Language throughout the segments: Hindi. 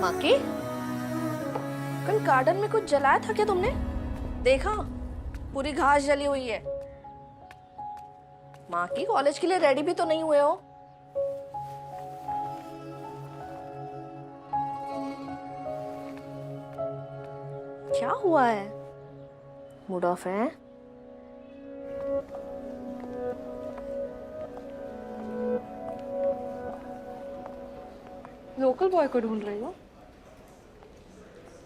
माँ की कल गार्डन में कुछ जलाया था क्या तुमने? देखा, पूरी घास जली हुई है। माँ की कॉलेज के लिए रेडी भी तो नहीं हुए हो। क्या हुआ है? मूड ऑफ है? लोकल बॉय को ढूंढ रही हो?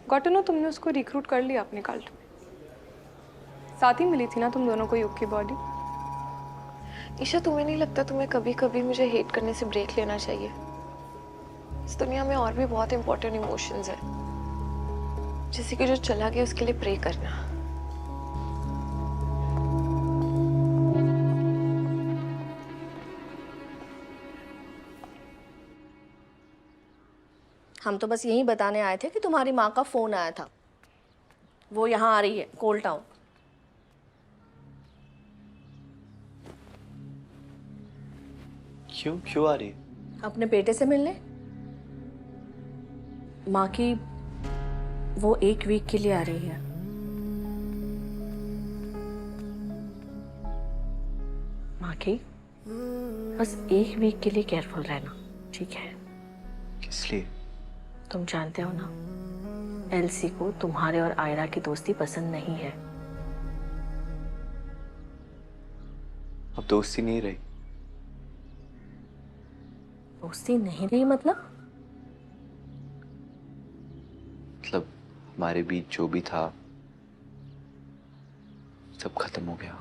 गॉट टू नो तुमने उसको रिक्रूट कर लिया अपने कल्ट में। साथ ही मिली थी ना तुम दोनों को युग की बॉडी। ईशा, तुम्हें नहीं लगता तुम्हें कभी कभी मुझे हेट करने से ब्रेक लेना चाहिए? इस दुनिया में और भी बहुत इंपॉर्टेंट इमोशंस है, जैसे कि जो चला गया उसके लिए प्रे करना। हम तो बस यही बताने आए थे कि तुम्हारी माँ का फोन आया था। वो यहाँ आ रही है, कोल्ड टाउन। क्यों आ रही है? अपने बेटे से मिलने। माँ की वो 1 वीक के लिए आ रही है। माँ की बस 1 वीक के लिए केयरफुल रहना, ठीक है? किस लिए? तुम जानते हो ना, एलसी को तुम्हारे और आयरा की दोस्ती पसंद नहीं है। अब दोस्ती नहीं रही। दोस्ती नहीं रही मतलब? मतलब हमारे बीच जो भी था सब खत्म हो गया।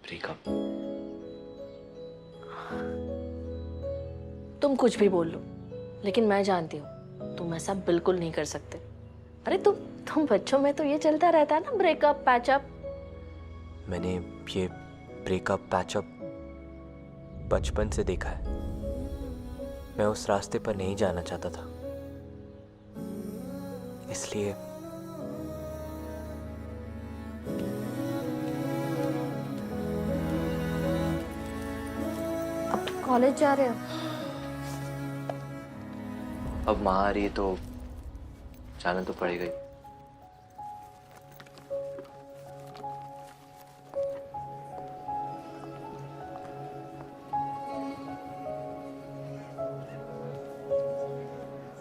ब्रेकअप। तुम कुछ भी बोल लो, लेकिन मैं जानती हूँ तुम ऐसा बिल्कुल नहीं कर सकते। अरे तुम बच्चों में तो ये चलता रहता है ना, ब्रेकअप पैचअप। मैंने ये ब्रेकअप पैचअप बचपन से देखा है। मैं उस रास्ते पर नहीं जाना चाहता था, इसलिए अब कॉलेज जा रहे हो? अब माँ आ रही है तो जाना तो पड़ेगा ही।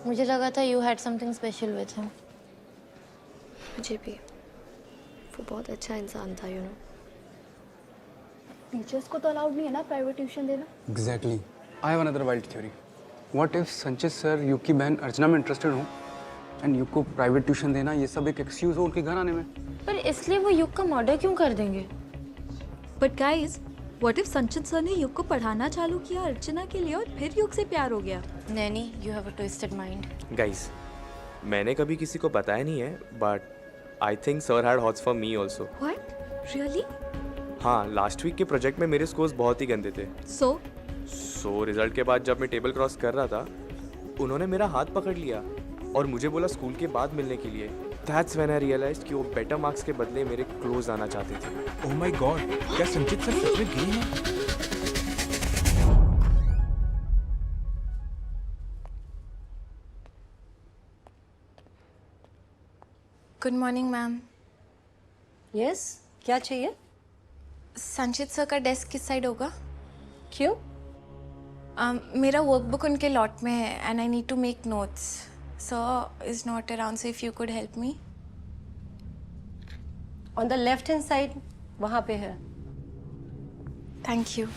मुझे लगा था you had something special with him. मुझे भी। वो बहुत अच्छा इंसान था, यू नो। टीचर्स को तो अलाउड नहीं है ना प्राइवेट ट्यूशन देना। Exactly. I have another wild theory. What if संचित सर युग की बहन अर्चना में इंटरेस्टेड हो एंड युग को प्राइवेट ट्यूशन देना ये सब एक एक्सक्यूज हो उनके घर आने में? पर इसलिए वो युग का मर्डर क्यों कर देंगे? बट गाइस, व्हाट इफ संचित सर ने युग को पढ़ाना चालू किया अर्चना के लिए और फिर युग से प्यार हो गया? Naini, you have a twisted mind. Guys, मैंने कभी किसी को बताया नहीं है, but I think sir had hots for me also. What? Really? हाँ, लास्ट वीक के प्रोजेक्ट में मेरे स्कोर्स बहुत ही गंदे थे। सो रिजल्ट के बाद जब मैं टेबल क्रॉस कर रहा था, उन्होंने मेरा हाथ पकड़ लिया और मुझे बोला स्कूल के बाद मिलने के लिए। दैट्स व्हेन आई रियलाइज्ड कि वो बेटर मार्क्स के बदले मेरे क्लोज आना चाहते थे। ओह माय गॉड, क्या संचित सर सच में गए हैं? Good morning ma'am. यस, क्या चाहिए? संचित सर का डेस्क किस साइड होगा? क्यों? मेरा वर्कबुक उनके लॉट में है and I need to make notes. Sir is not around, so if you could help me. On the left hand side, वहां पे है। Thank you.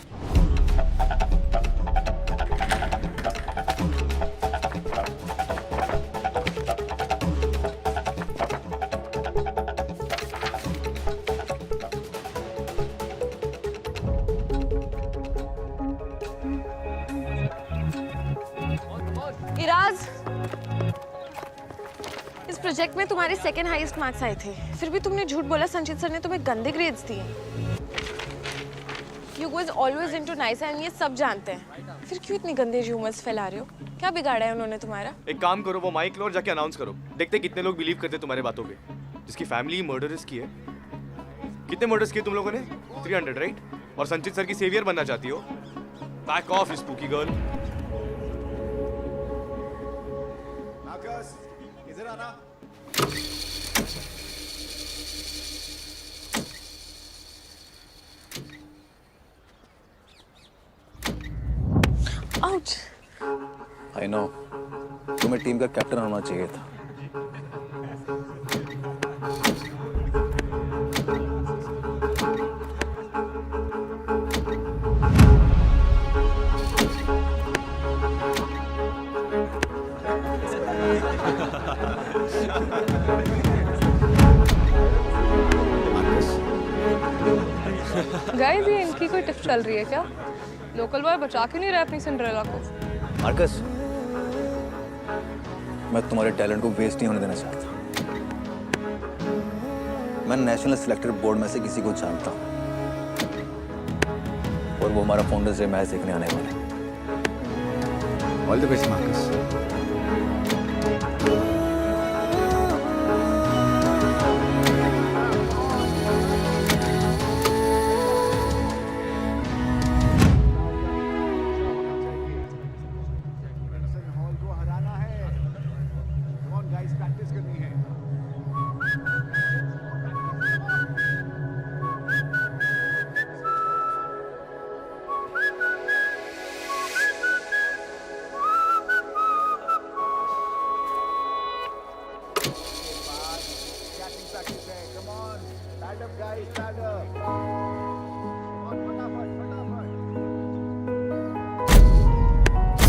इराज, इस प्रोजेक्ट में तुम्हारे सेकंड हाईएस्ट मार्क्स आए थे, फिर भी तुमने झूठ बोला संचित सर ने तुम्हें गंदे ग्रेड्स दिए। You was always into nice and ये सब जानते हैं, फिर क्यों इतनी गंदे र्यूमर्स फैला रहे हो? क्या बिगाड़ा है उन्होंने तुम्हारा? एक काम करो, वो माइक लो और जाके अनाउंस करो। देखते कितने लोग बिलीव करते तुम्हारे बातों पे। जिसकी फैमिली मर्डरर्स की है। कितने मर्डर्स किए तुम लोगों ने? 300, राइट? और संचित सर की सेवियर बनना चाहती हो? Back of spooky girl. Ouch. I know, तुम्हें टीम का कैप्टन होना चाहिए था। गाइस ये इनकी कोई टिप चल रही है क्या? लोकल बॉय बचा क्यों नहीं रहा अपनी सिंड्रेला को? मार्कस, मैं तुम्हारे टैलेंट को वेस्ट नहीं होने देना चाहता। मैं नेशनल सिलेक्टेड बोर्ड में से किसी को जानता हूँ और वो हमारा फाउंडर्स डे मैच देखने आने वाले हैं। All the best Marcus.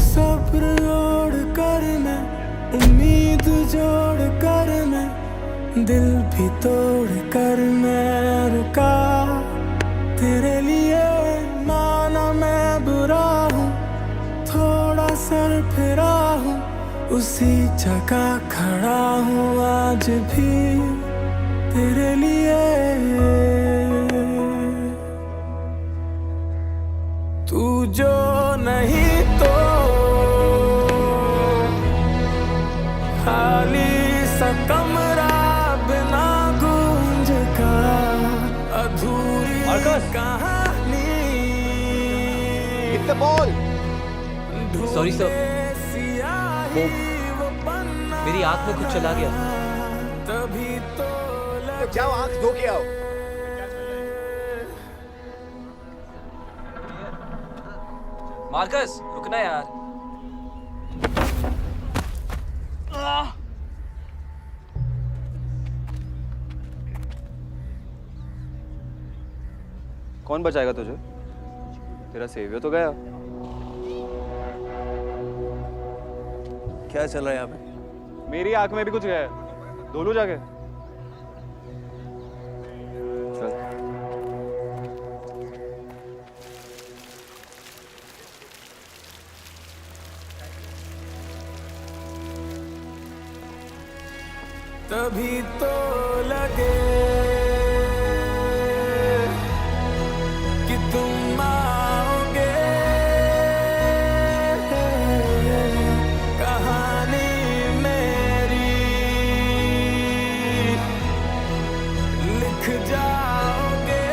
सब्र जोड़ कर मैं, उम्मीद जोड़ कर मैं, दिल भी तोड़ कर मैं रुका। तेरे लिए माना मैं बुरा हूँ, थोड़ा सर फिरा हूँ, उसी जगह खड़ा हूँ आज भी तेरे लिए। तू जो नहीं तो खाली सा कमरा बिना गूंज का, अधूरी कहानी। बॉल। सॉरी सर, मेरी आंख में कुछ चला गया। तभी तो जाओ आंख धो के आओ। मार्कस रुकना यार। कौन बचाएगा तुझे? तेरा सेवियर तो गया। क्या चल रहा है यहाँ पे? मेरी आंख में भी कुछ गया है, धो लो जाके। चल। तभी तो लगे कि तुम आओगे, कहानी मेरी लिख जाओगे,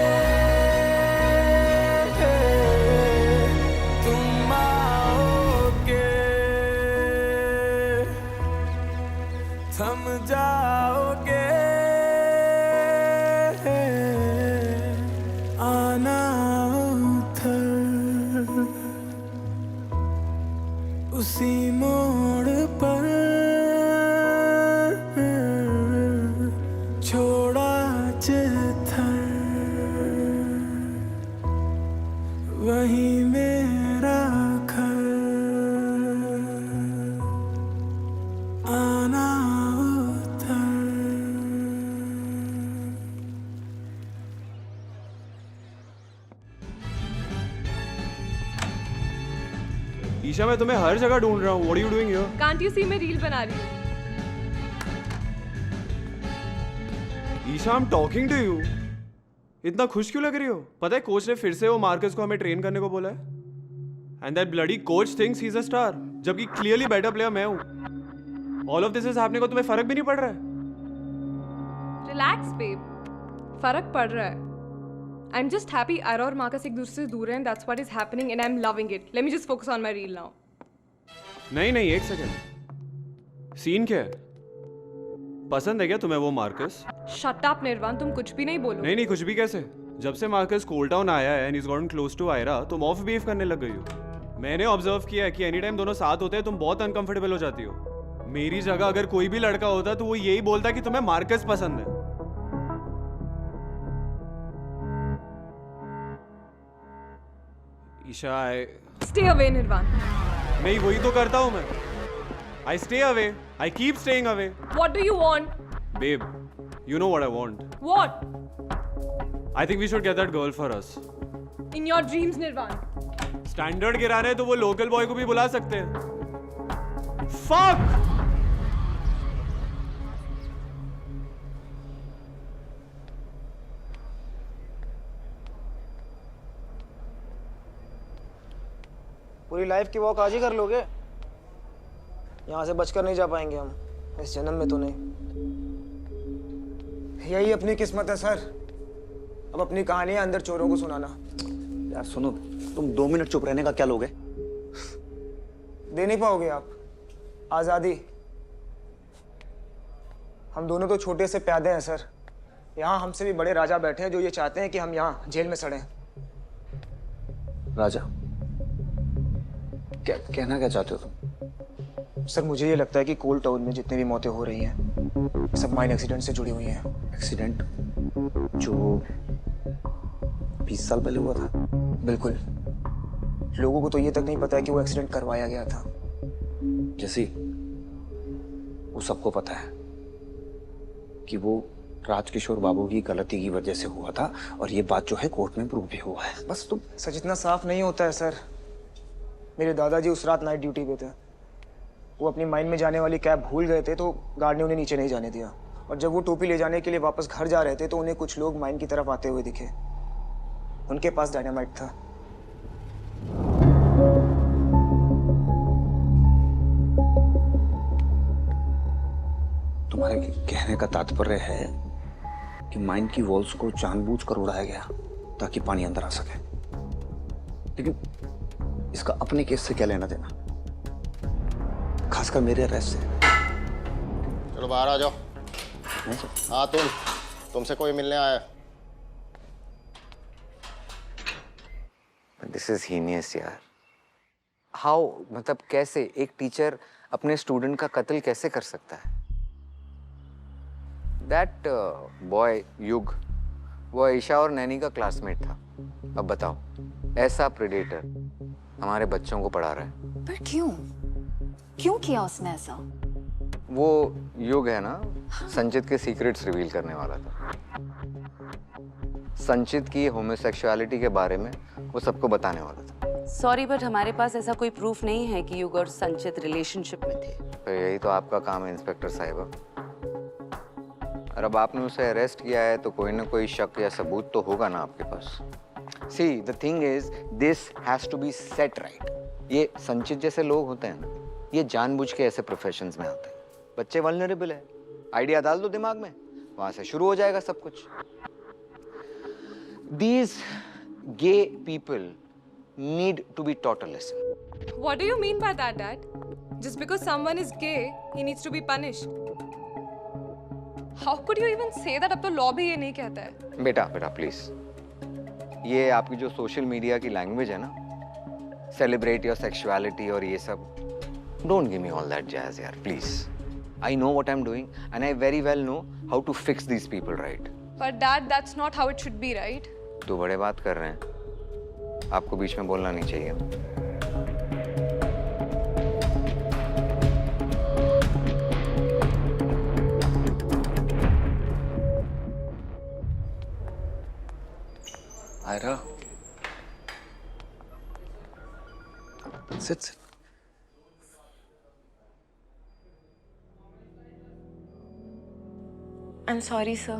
तुम आओगे, थम जाओगे, आना उधर उसी मोड़ पर, छोड़ा जिधर वही मेरा घर, आना ईशा, मैं तुम्हें हर जगह ढूंढ रहा हूँ। What are you doing here? Can't you see मैं रील बना रही हूँ। Isha, I'm talking to you. इतना खुश क्यों लग रही हो? पता है कोच ने फिर से वो मार्कस को हमें ट्रेन करने को बोला है। And that bloody coach thinks he's a star, जबकि clearly better player मैं हूँ। All of this is happening को तुम्हें फर्क भी नहीं पड़ रहा है? रिलैक्स बेब, फर्क पड़ रहा है। I'm just happy Ira और मार्कस एक दूसरे से दूर हैं, that's what is happening and I'm loving it. Let me just focus on my reel now. नहीं नहीं, एक सेकंड। सीन क्या है? पसंद है क्या तुम्हें वो मार्कस? शट अप निर्वाण, तुम कुछ भी नहीं बोलो. नहीं कुछ भी कैसे? जब से मार्कस कोल टाउन आया है and is gotten close to Aira, तुम ऑफ बिहेव करने लग गई हो. मैंने ऑब्जर्व किया है कि एनी टाइम दोनों साथ होते हैं तुम बहुत अनकंफर्टेबल हो जाती हो. मेरी जगह अगर कोई भी लड़का होता तो वो यही बोलता कि तुम्हें मार्कस पसंद है. ईशा, Stay away, निर्वाण. नहीं वही तो करता हूँ मैं. I stay away. I keep staying away. What do you want? Babe, you know what I want. What? I think we should get that girl for us. In your dreams, निर्वाण. स्टैंडर्ड गिराने हैं तो वो लोकल बॉय को भी बुला सकते हैं. Fuck! पूरी लाइफ की वॉक आज ही कर लोगे? यहाँ से बचकर नहीं जा पाएंगे हम, इस जन्म में तो नहीं. यही अपनी किस्मत है सर. अब अपनी कहानियां अंदर चोरों को सुनाना. यार सुनो, तुम 2 मिनट चुप रहने का क्या लोगे? दे नहीं पाओगे आप आजादी. हम दोनों तो छोटे से प्यादे हैं सर. यहाँ हमसे भी बड़े राजा बैठे हैं जो ये चाहते हैं कि हम यहाँ जेल में सड़ें. राजा क्या कहना क्या चाहते हो तुम? सर मुझे ये लगता है कि कोल टाउन में जितनी भी मौतें हो रही हैं सब माइन एक्सीडेंट से जुड़ी हुई हैं. एक्सीडेंट जो 20 साल पहले हुआ था? बिल्कुल. लोगों को तो ये तक नहीं पता है कि वो एक्सीडेंट करवाया गया था. जैसे वो सबको पता है कि वो राजकिशोर बाबू की गलती की वजह से हुआ था और ये बात जो है कोर्ट में प्रूव भी हुआ है. बस तुम सच इतना साफ नहीं होता है सर. मेरे दादाजी उस रात नाइट ड्यूटी पे थे. वो अपनी माइन में जाने वाली कैब भूल गए थे तो गार्ड ने उन्हें नीचे नहीं जाने दिया. और जब वो टोपी ले जाने के लिए वापस घर जा रहे थे तो उन्हें कुछ लोग माइन की तरफ आते हुए दिखे. उनके पास डायनामाइट था. तुम्हारे कहने का तात्पर्य है कि माइन की वॉल्स को जानबूझकर उड़ाया गया ताकि पानी अंदर आ सके. लेकिन इसका अपने केस से क्या लेना देना, खासकर मेरे अरेस्ट से? चलो बाहर आ जाओ. हाँ तुमसे कोई मिलने आया. दिस इज हीनियस यार. हाउ, मतलब कैसे एक टीचर अपने स्टूडेंट का कत्ल कैसे कर सकता है? दैट बॉय युग वो ईशा और नैनी का क्लासमेट था. अब बताओ, ऐसा प्रेडेटर हमारे बच्चों को पढ़ा रहा है. पर क्यों क्यों किया उसने ऐसा? वो युग है ना, संचित के सीक्रेट्स रिवील करने वाला था. संचित की होमोसेक्सुअलिटी के बारे में वो सबको बताने वाला था. सॉरी बट हमारे पास ऐसा कोई प्रूफ नहीं है कि युग और संचित रिलेशनशिप में थे. तो यही तो आपका काम है इंस्पेक्टर साहिबा. और अब आपने उसे अरेस्ट किया है तो कोई ना कोई शक या सबूत तो होगा ना आपके पास. See, the thing is, this has to be set right. ये संचित जैसे लोग होते हैं ना, ये जानबूझ के ऐसे प्रोफेशंस में आते हैं. बच्चे वल्नरेबल है, आइडिया डाल दो दिमाग में, वहां से शुरू हो जाएगा सब कुछ. These gay people need to be taught a lesson. What do you mean by that, Dad? Just because someone is gay, he needs to be punished. How could you even say that? अब तो लॉ भी ये नहीं कहता है. बेटा प्लीज, ये आपकी जो सोशल मीडिया की लैंग्वेज है ना, सेलिब्रेट योर सेक्सुअलिटी और ये सब, don't give me all that jazz यार please. I know what I am doing and I very well know how to fix these people, right? But Dad, that's not how it should be, right? तो बड़े बात कर रहे हैं, आपको बीच में बोलना नहीं चाहिए. Ayra, sit. I'm sorry sir.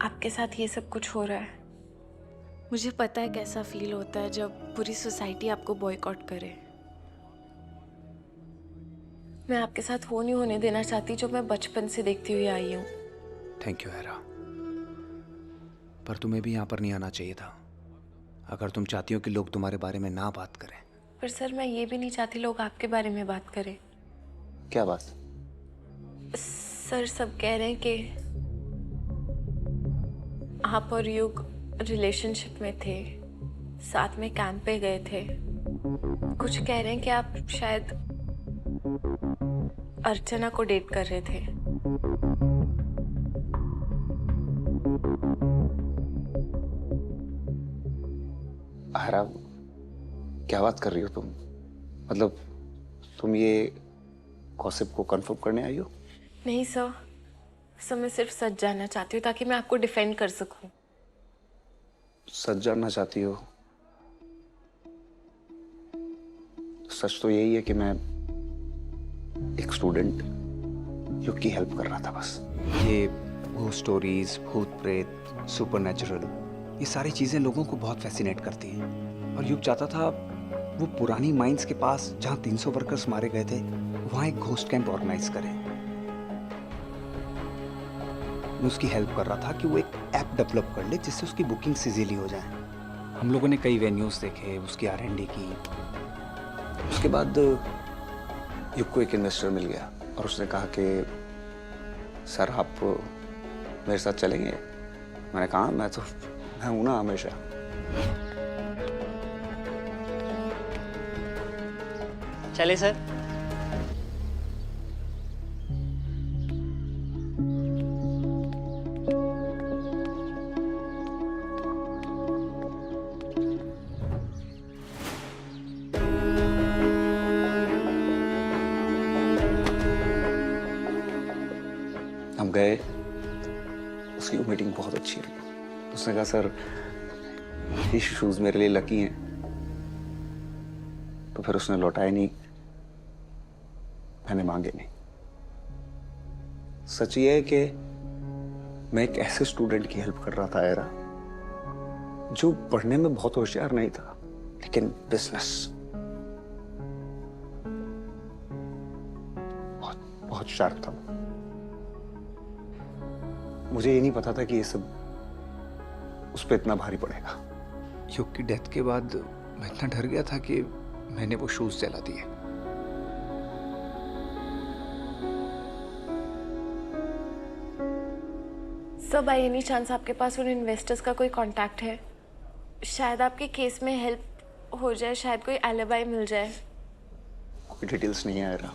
आपके साथ ये सब कुछ हो रहा है. मुझे पता है कैसा फील होता है जब पूरी सोसाइटी आपको बॉयकॉट करे. मैं आपके साथ वो नहीं होने देना चाहती जो मैं बचपन से देखती हुई आई हूँ. थैंक यू आयरा, पर तुम्हें भी यहाँ पर नहीं आना चाहिए था अगर तुम चाहती हो कि लोग तुम्हारे बारे में ना बात करें. पर सर मैं ये भी नहीं चाहती लोग आपके बारे में बात करें. क्या बात? सर सब कह रहे हैं कि आप और युग रिलेशनशिप में थे, साथ में कैंप पे गए थे। कुछ कह रहे हैं कि आप शायद अर्चना को डेट कर रहे थे। आयरा, क्या बात कर रही हो तुम? मतलब तुम ये गॉसिप को कंफर्म करने आई हो? नहीं सर, मैं सिर्फ सच जानना चाहती हूँ ताकि मैं आपको डिफेंड कर सकूं। सच जानना चाहती हो? सच तो यही है कि मैं एक स्टूडेंट युग की हेल्प कर रहा था बस। ये वो स्टोरीज, भूत प्रेत, सुपरनैचुरल, ये सारी चीजें लोगों को बहुत फैसिनेट करती हैं। और युग चाहता था वो पुरानी माइंस के पास जहाँ 300 वर्कर्स मारे गए थे वहाँ एक घोस्ट कैंप ऑर्गेनाइज करे। मैं उसकी हेल्प कर रहा था कि वो एक ऐप डेवलप कर ले जिससे उसकी बुकिंग्स इजीली हो जाए। हम लोगों ने कई वेन्यूज देखे, उसकी R&D की। उसके बाद युग को एक इन्वेस्टर मिल गया और उसने कहा कि सर आप मेरे साथ चलेंगे? मैंने कहा मैं हूं ना हमेशा। चले सर। हम गए, उसकी मीटिंग बहुत अच्छी रही। उसने कहा सर ये शूज मेरे लिए लकी हैं, तो फिर उसने लौटाए नहीं, मैंने मांगे नहीं। सच ये है कि मैं एक ऐसे स्टूडेंट की हेल्प कर रहा था आयरा, जो पढ़ने में बहुत होशियार नहीं था लेकिन बिजनेस बहुत शार्प था। मुझे ये नहीं पता था कि ये सब उस पर इतना भारी पड़ेगा। युग की डेथ के बाद मैं इतना डर गया था कि मैंने वो शूज जला दिए। सर, बाय एनी चांस आपके पास उन इन्वेस्टर्स का कोई कांटेक्ट है? शायद आपके केस में हेल्प हो जाए, शायद कोई एलिबाई मिल जाए। कोई डिटेल्स नहीं आ रहा।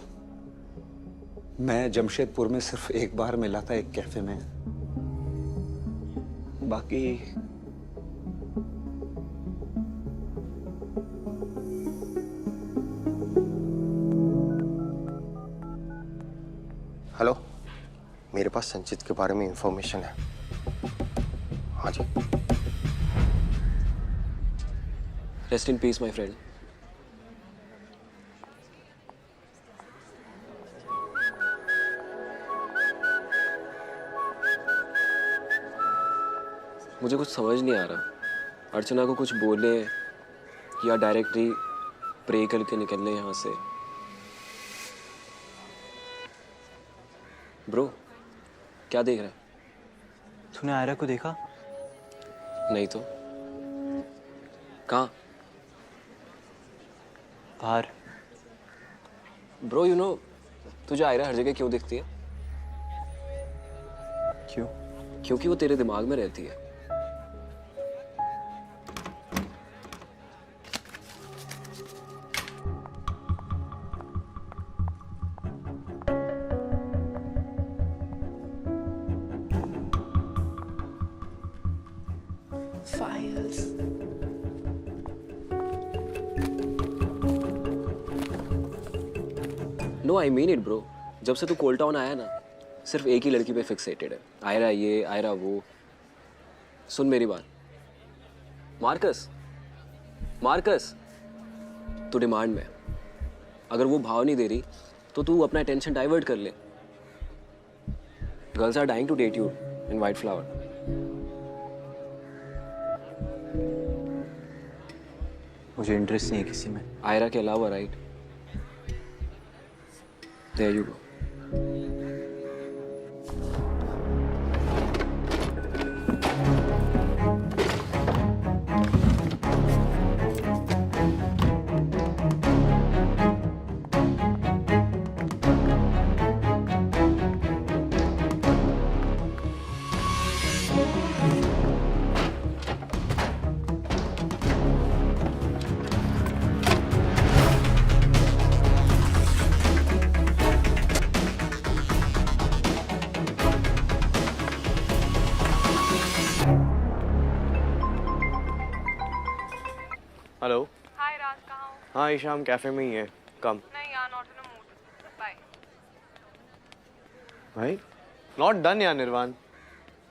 मैं जमशेदपुर में सिर्फ एक बार मिला था एक कैफे में, बाकी हेलो, मेरे पास संचित के बारे में इंफॉर्मेशन है। हाँ जी। Rest in peace my friend. मुझे कुछ समझ नहीं आ रहा। अर्चना को कुछ बोले या डायरेक्टली प्रे करके निकलने यहाँ से। ब्रो, क्या देख रहा है? तूने आयरा को देखा? नहीं तो। कहाँ? बाहर। ब्रो, यू नो तुझे आयरा हर जगह क्यों दिखती है? क्यों? क्योंकि वो तेरे दिमाग में रहती है। Files. No, I mean it bro. जब से तू कोल्ड टाउन आया ना, सिर्फ एक ही लड़की पे फिक्सेटेड है। आयरा ये, आयरा वो। सुन मेरी बात, मार्कस, मार्कस, तू डिमांड में। अगर वो भाव नहीं दे रही तो तू अपना अटेंशन डाइवर्ट कर ले। Girls are dying to date you in White Flower. मुझे इंटरेस्ट नहीं है किसी में। आयरा के अलावा, राइट? There you go. हाँ ईशाम कैफे में ही है, कम। नहीं यार, not in a mood, bye. भाई नॉट डन यार निर्वाण,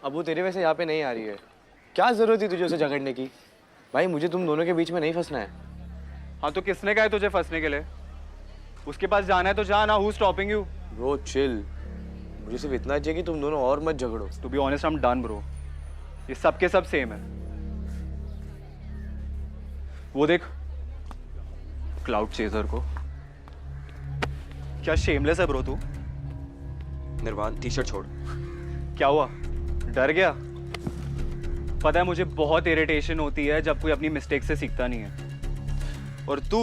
अब वो तेरे वैसे यहाँ पे नहीं आ रही है। क्या जरूरत थी तुझे उसे झगड़ने की? भाई मुझे तुम दोनों के बीच में नहीं फंसना है। हाँ तो किसने कहा है तुझे फंसने के लिए? उसके पास जाना है तो जा ना, who stopping you? Bro chill, मुझे सिर्फ इतना चाहिए कि तुम दोनों और मत झगड़ो। To be honest I am done bro, ये सब के सब सेम है। वो देख क्लाउड चेजर को, क्या शेमलेस है ब्रो तू। निर्वाण टी शर्ट छोड़। क्या हुआ, डर गया? पता है मुझे बहुत इरिटेशन होती है जब कोई अपनी मिस्टेक से सीखता नहीं है, और तू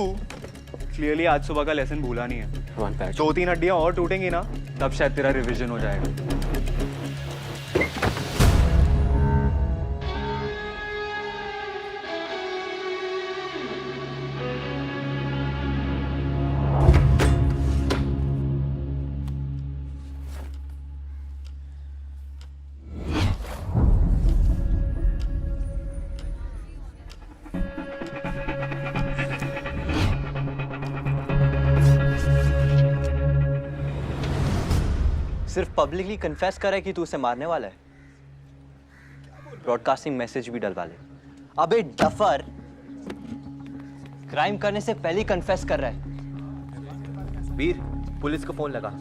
क्लियरली आज सुबह का लेसन भूला नहीं है। 2-3 हड्डियां और टूटेंगी ना, तब शायद तेरा रिवीजन हो जाएगा। सिर्फ पब्लिकली कन्फेस करे कि तू उसे मारने वाला है, ब्रॉडकास्टिंग मैसेज भी डलवा ले। अबे डफर, क्राइम करने से पहले कन्फेस कर रहा है। वीर, पुलिस को फोन लगा।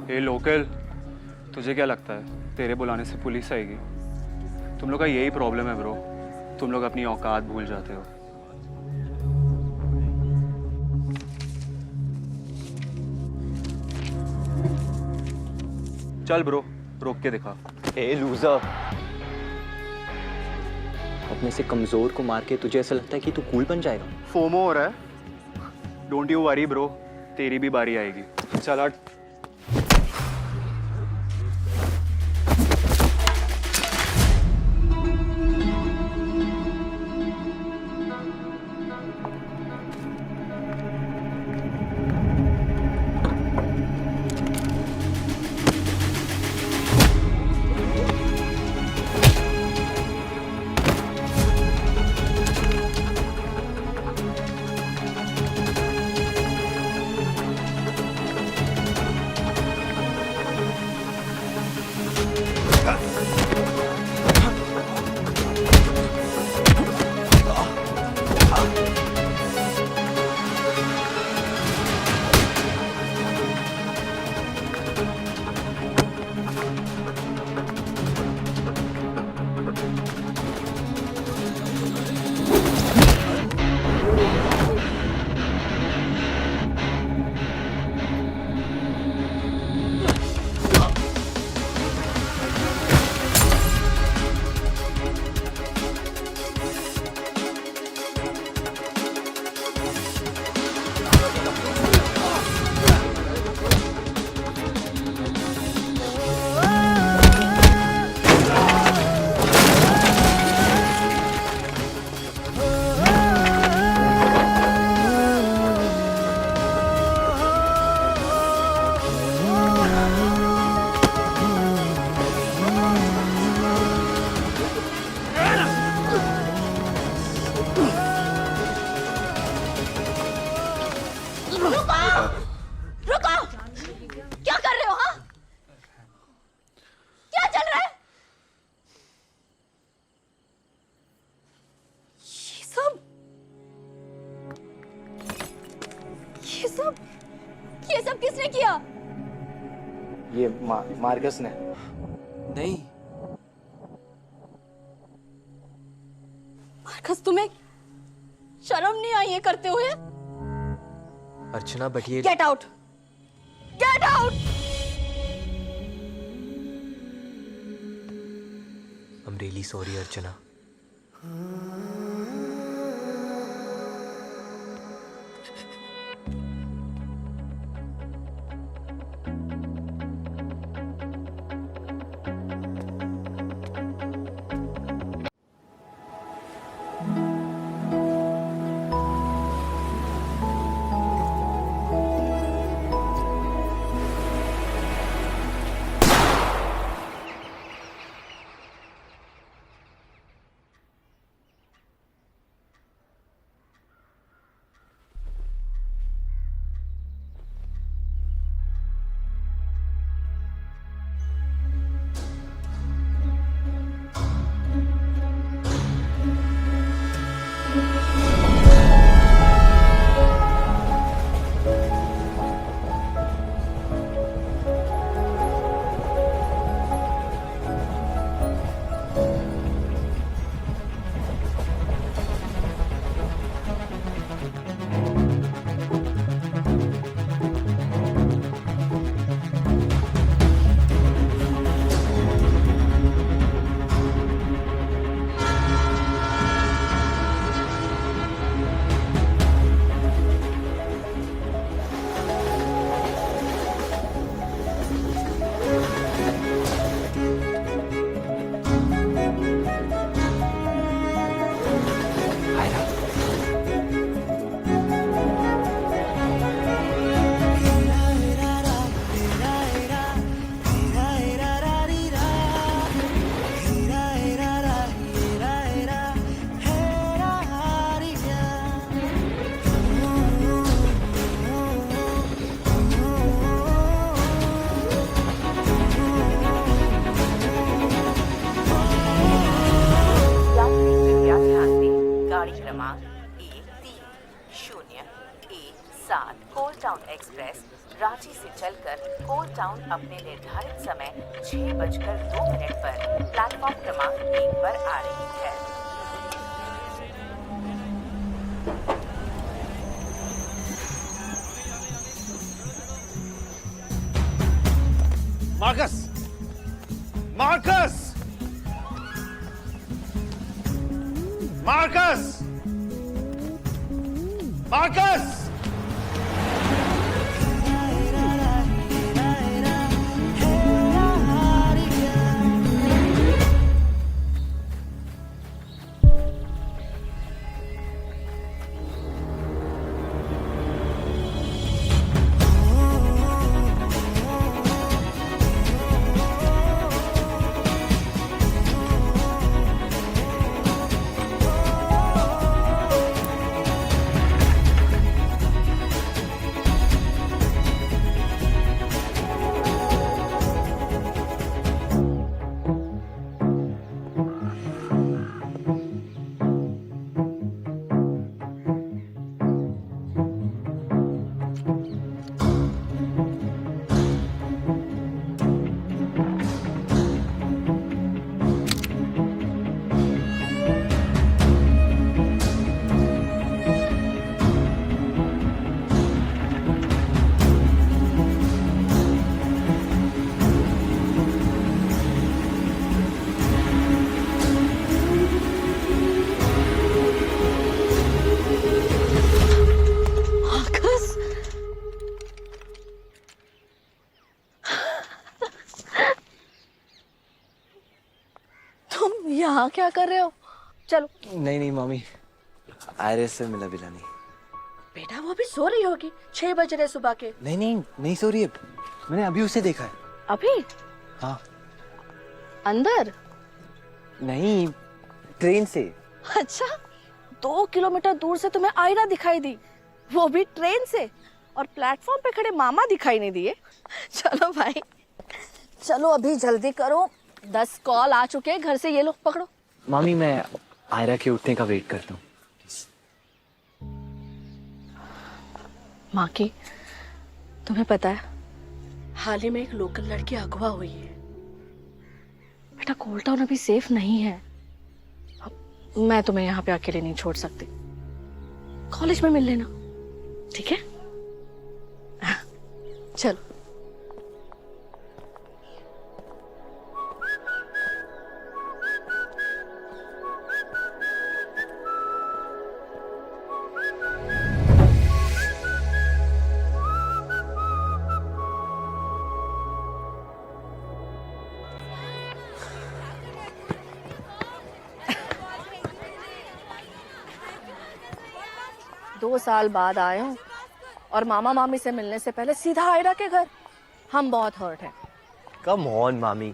ए लोकल, तुझे क्या लगता है तेरे बुलाने से पुलिस आएगी? तुम लोग का यही प्रॉब्लम है ब्रो, तुम लोग अपनी औकात भूल जाते हो। चल ब्रो, रोक के दिखा। ए लूजर, अपने से कमजोर को मार के तुझे ऐसा लगता है कि तू कूल बन जाएगा? फोमो हो रहा है? डोंट यू वरी ब्रो, तेरी भी बारी आएगी। चल हट। ये सब किसने किया? ये मार्कस ने। नहीं मार्कस, तुम्हें शर्म नहीं आई ये करते हुए? अर्चना बट ये get out, get out. I am really sorry Archana. Ranchi से चलकर कोल टाउन अपने निर्धारित समय 6:02 पर प्लेटफॉर्म क्रमांक 1 पर आ रही है। मार्कस! मार्कस! मार्कस! मार्कस! यहाँ क्या कर रहे हो? चलो। नहीं नहीं मामी, आयरिस से मिला बिला नहीं। बेटा वो अभी सो रही होगी, 6 बज रहे सुबह के। नहीं नहीं नहीं सो रही है, मैंने अभी उसे देखा है। अभी? हाँ। अंदर? नहीं, ट्रेन से। अच्छा, 2 किलोमीटर दूर से तुम्हें आयरा दिखाई दी, वो भी ट्रेन से, और प्लेटफॉर्म पे खड़े मामा दिखाई नहीं दिए। चलो भाई, चलो अभी जल्दी करो, 10 कॉल आ चुके हैं घर से, ये लोग पकड़ो। मामी मैं आयरा के उठने का वेट करता हूँ। माँ की, तुम्हें पता है हाल ही में एक लोकल लड़की अगवा हुई है। बेटा कोल टाउन अभी सेफ नहीं है, अब मैं तुम्हें यहाँ पे अकेले नहीं छोड़ सकती, कॉलेज में मिल लेना, ठीक है? चलो। दो साल बाद आए हूँ और मामा मामी से मिलने से पहले सीधा आयरा के घर। हम बहुत हर्ट हैं। कम ऑन मामी,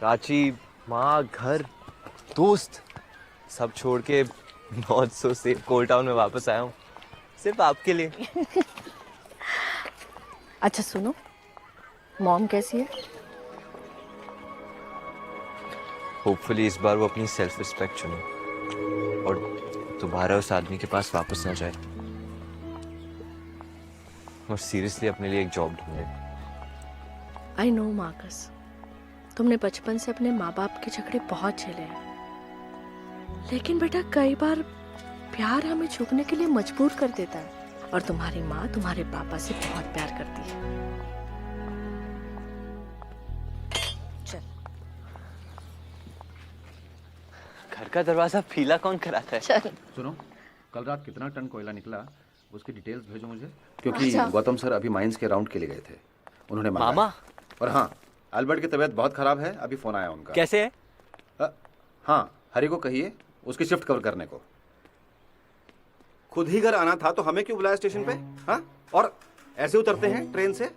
रांची, माँ, घर, दोस्त सब छोड़ के not so safe coal town में वापस आया हूँ, सिर्फ आपके लिए। अच्छा सुनो, मॉम कैसी है? होपफुली इस बार वो अपनी सेल्फ रिस्पेक्ट चुने और दोबारा उस आदमी के पास वापस ना जाए और सीरियसली अपने लिए एक जॉब ढूंढे। आई नो मार्कस, तुमने बचपन से अपने माँ बाप के झगड़े बहुत झेले हैं, लेकिन बेटा कई बार प्यार हमें झुकने के लिए मजबूर कर देता है, और तुम्हारी माँ तुम्हारे पापा से बहुत प्यार करती है। चल। घर का दरवाजा पीला कौन कराता है? चल। सुनो, कल रात कितना टन कोयला निकला उसकी डिटेल्स भेजो मुझे, क्योंकि अच्छा। गौतम सर अभी माइंस के राउंड के लिए गए थे, उन्होंने मंगाया। मामा? और हाँ, अल्बर्ट की तबीयत बहुत खराब है, अभी फोन आया उनका। कैसे है? हाँ, हरी को कहिए उसकी शिफ्ट कवर करने को। खुद ही घर आना था तो हमें क्यों बुलाया स्टेशन पे? हाँ, और ऐसे उतरते हैं ट्रेन से?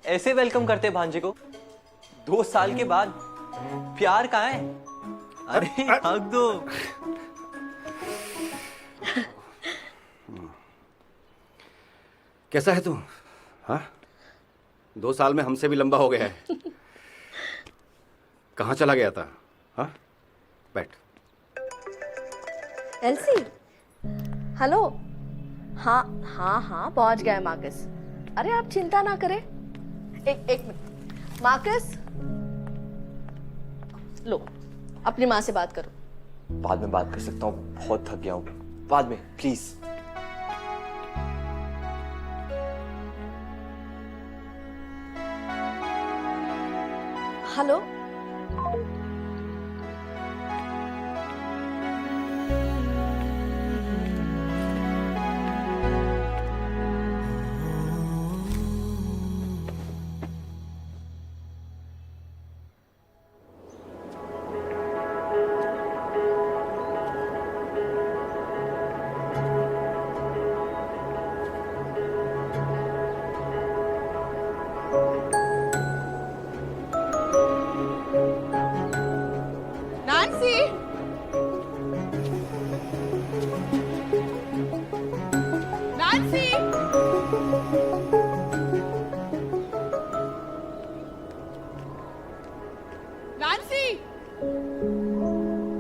ऐसे वेलकम करते भांजे को 2 साल के बाद? प्यार कहाँ है? अरे हक दो। कैसा है तू? हाँ, 2 साल में हमसे भी लंबा हो गया है। कहाँ चला गया था? हाँ, बैठ। LC, hello. हाँ हाँ हाँ, पहुंच गए मार्कस। अरे आप चिंता ना करें। एक मिनट मार्कस, लो अपनी माँ से बात करो। बाद में बात कर सकता हूँ, बहुत थक गया हूँ, बाद में please. Hello, Nancy! Nancy! Nancy!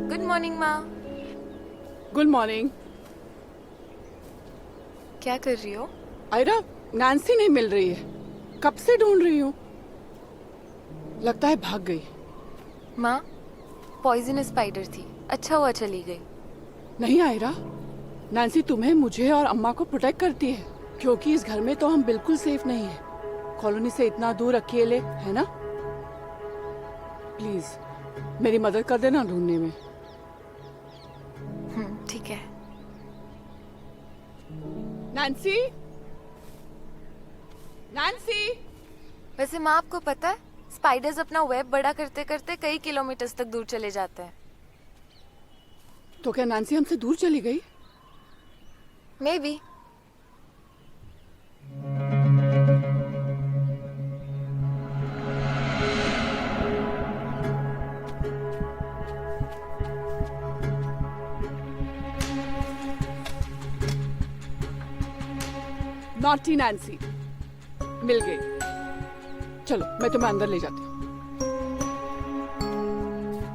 Good morning माँ। Good morning. क्या कर रही हो? आयरा, नैन्सी नहीं मिल रही है, कब से ढूंढ रही हूँ। लगता है भाग गई। माँ, पॉइजनस स्पाइडर थी, अच्छा हुआ चली गई। नहीं आयरा, नैन्सी तुम्हें, मुझे और अम्मा को प्रोटेक्ट करती है, क्योंकि इस घर में तो हम बिल्कुल सेफ नहीं है। कॉलोनी से इतना दूर अकेले, है ना? प्लीज मेरी मदद कर देना ढूंढने में। ठीक है। Nancy, Nancy. वैसे माँ, आपको पता है स्पाइडर्स अपना वेब बड़ा करते करते कई किलोमीटर्स तक दूर चले जाते हैं। तो क्या नैन्सी हमसे दूर चली गई? May be. नॉटी नैन्सी, मिल गई। चलो मैं तुम्हें अंदर ले जाती हूँ।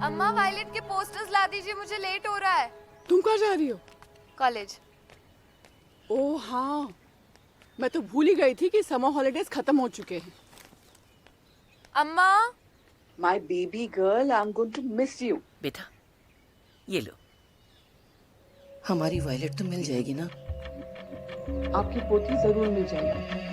अम्मा, वायलेट के पोस्टर्स ला दीजिए, मुझे लेट हो रहा है। तुम कहाँ जा रही हो? कॉलेज। ओह हाँ, मैं तो भूल ही गई थी कि समर हॉलिडेज खत्म हो चुके हैं। अम्मा। My baby girl, I am going to miss you. बेटा ये लो, हमारी वायलेट तो मिल जाएगी ना? आपकी पोती जरूर मिल जाएगी।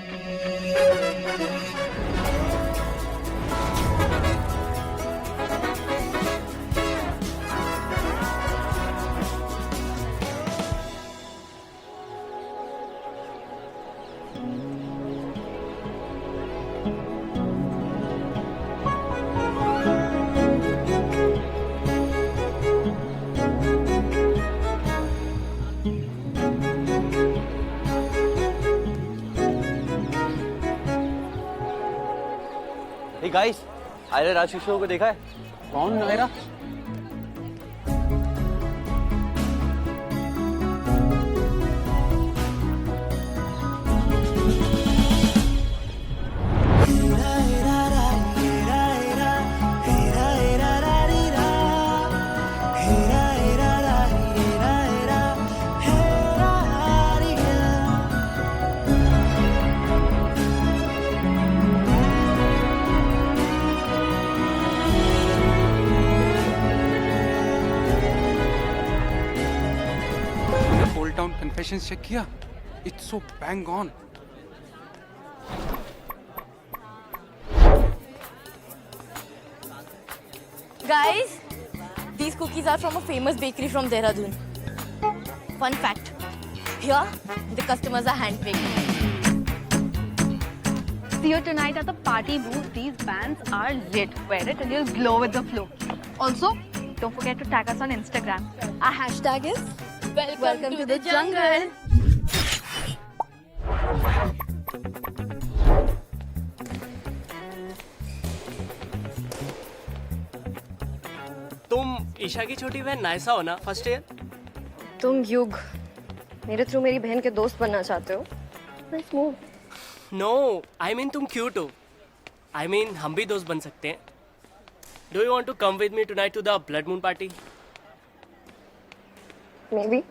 Hey guys, Ayra Raju show को देखा है? कौन आयरा? कन्फेशंस चेक किया? It's so bang on. Guys, these cookies are from a famous bakery from Dehradun. Fun fact, here the customers are handpicked. See you tonight at the party booth. These bands are lit. Wear it and you'll glow with the flow. Also, don't forget to tag us on Instagram. Our hashtag is Welcome to the jungle. तुम ईशा की छोटी बहन नायसा हो ना, फर्स्ट ईयर? तुम युग मेरे थ्रू मेरी बहन के दोस्त बनना चाहते हो? Nice move. No, I mean तुम क्यूट हो। आई मीन हम भी दोस्त बन सकते हैं। Do you want to come with me tonight to the blood moon party? Maybe.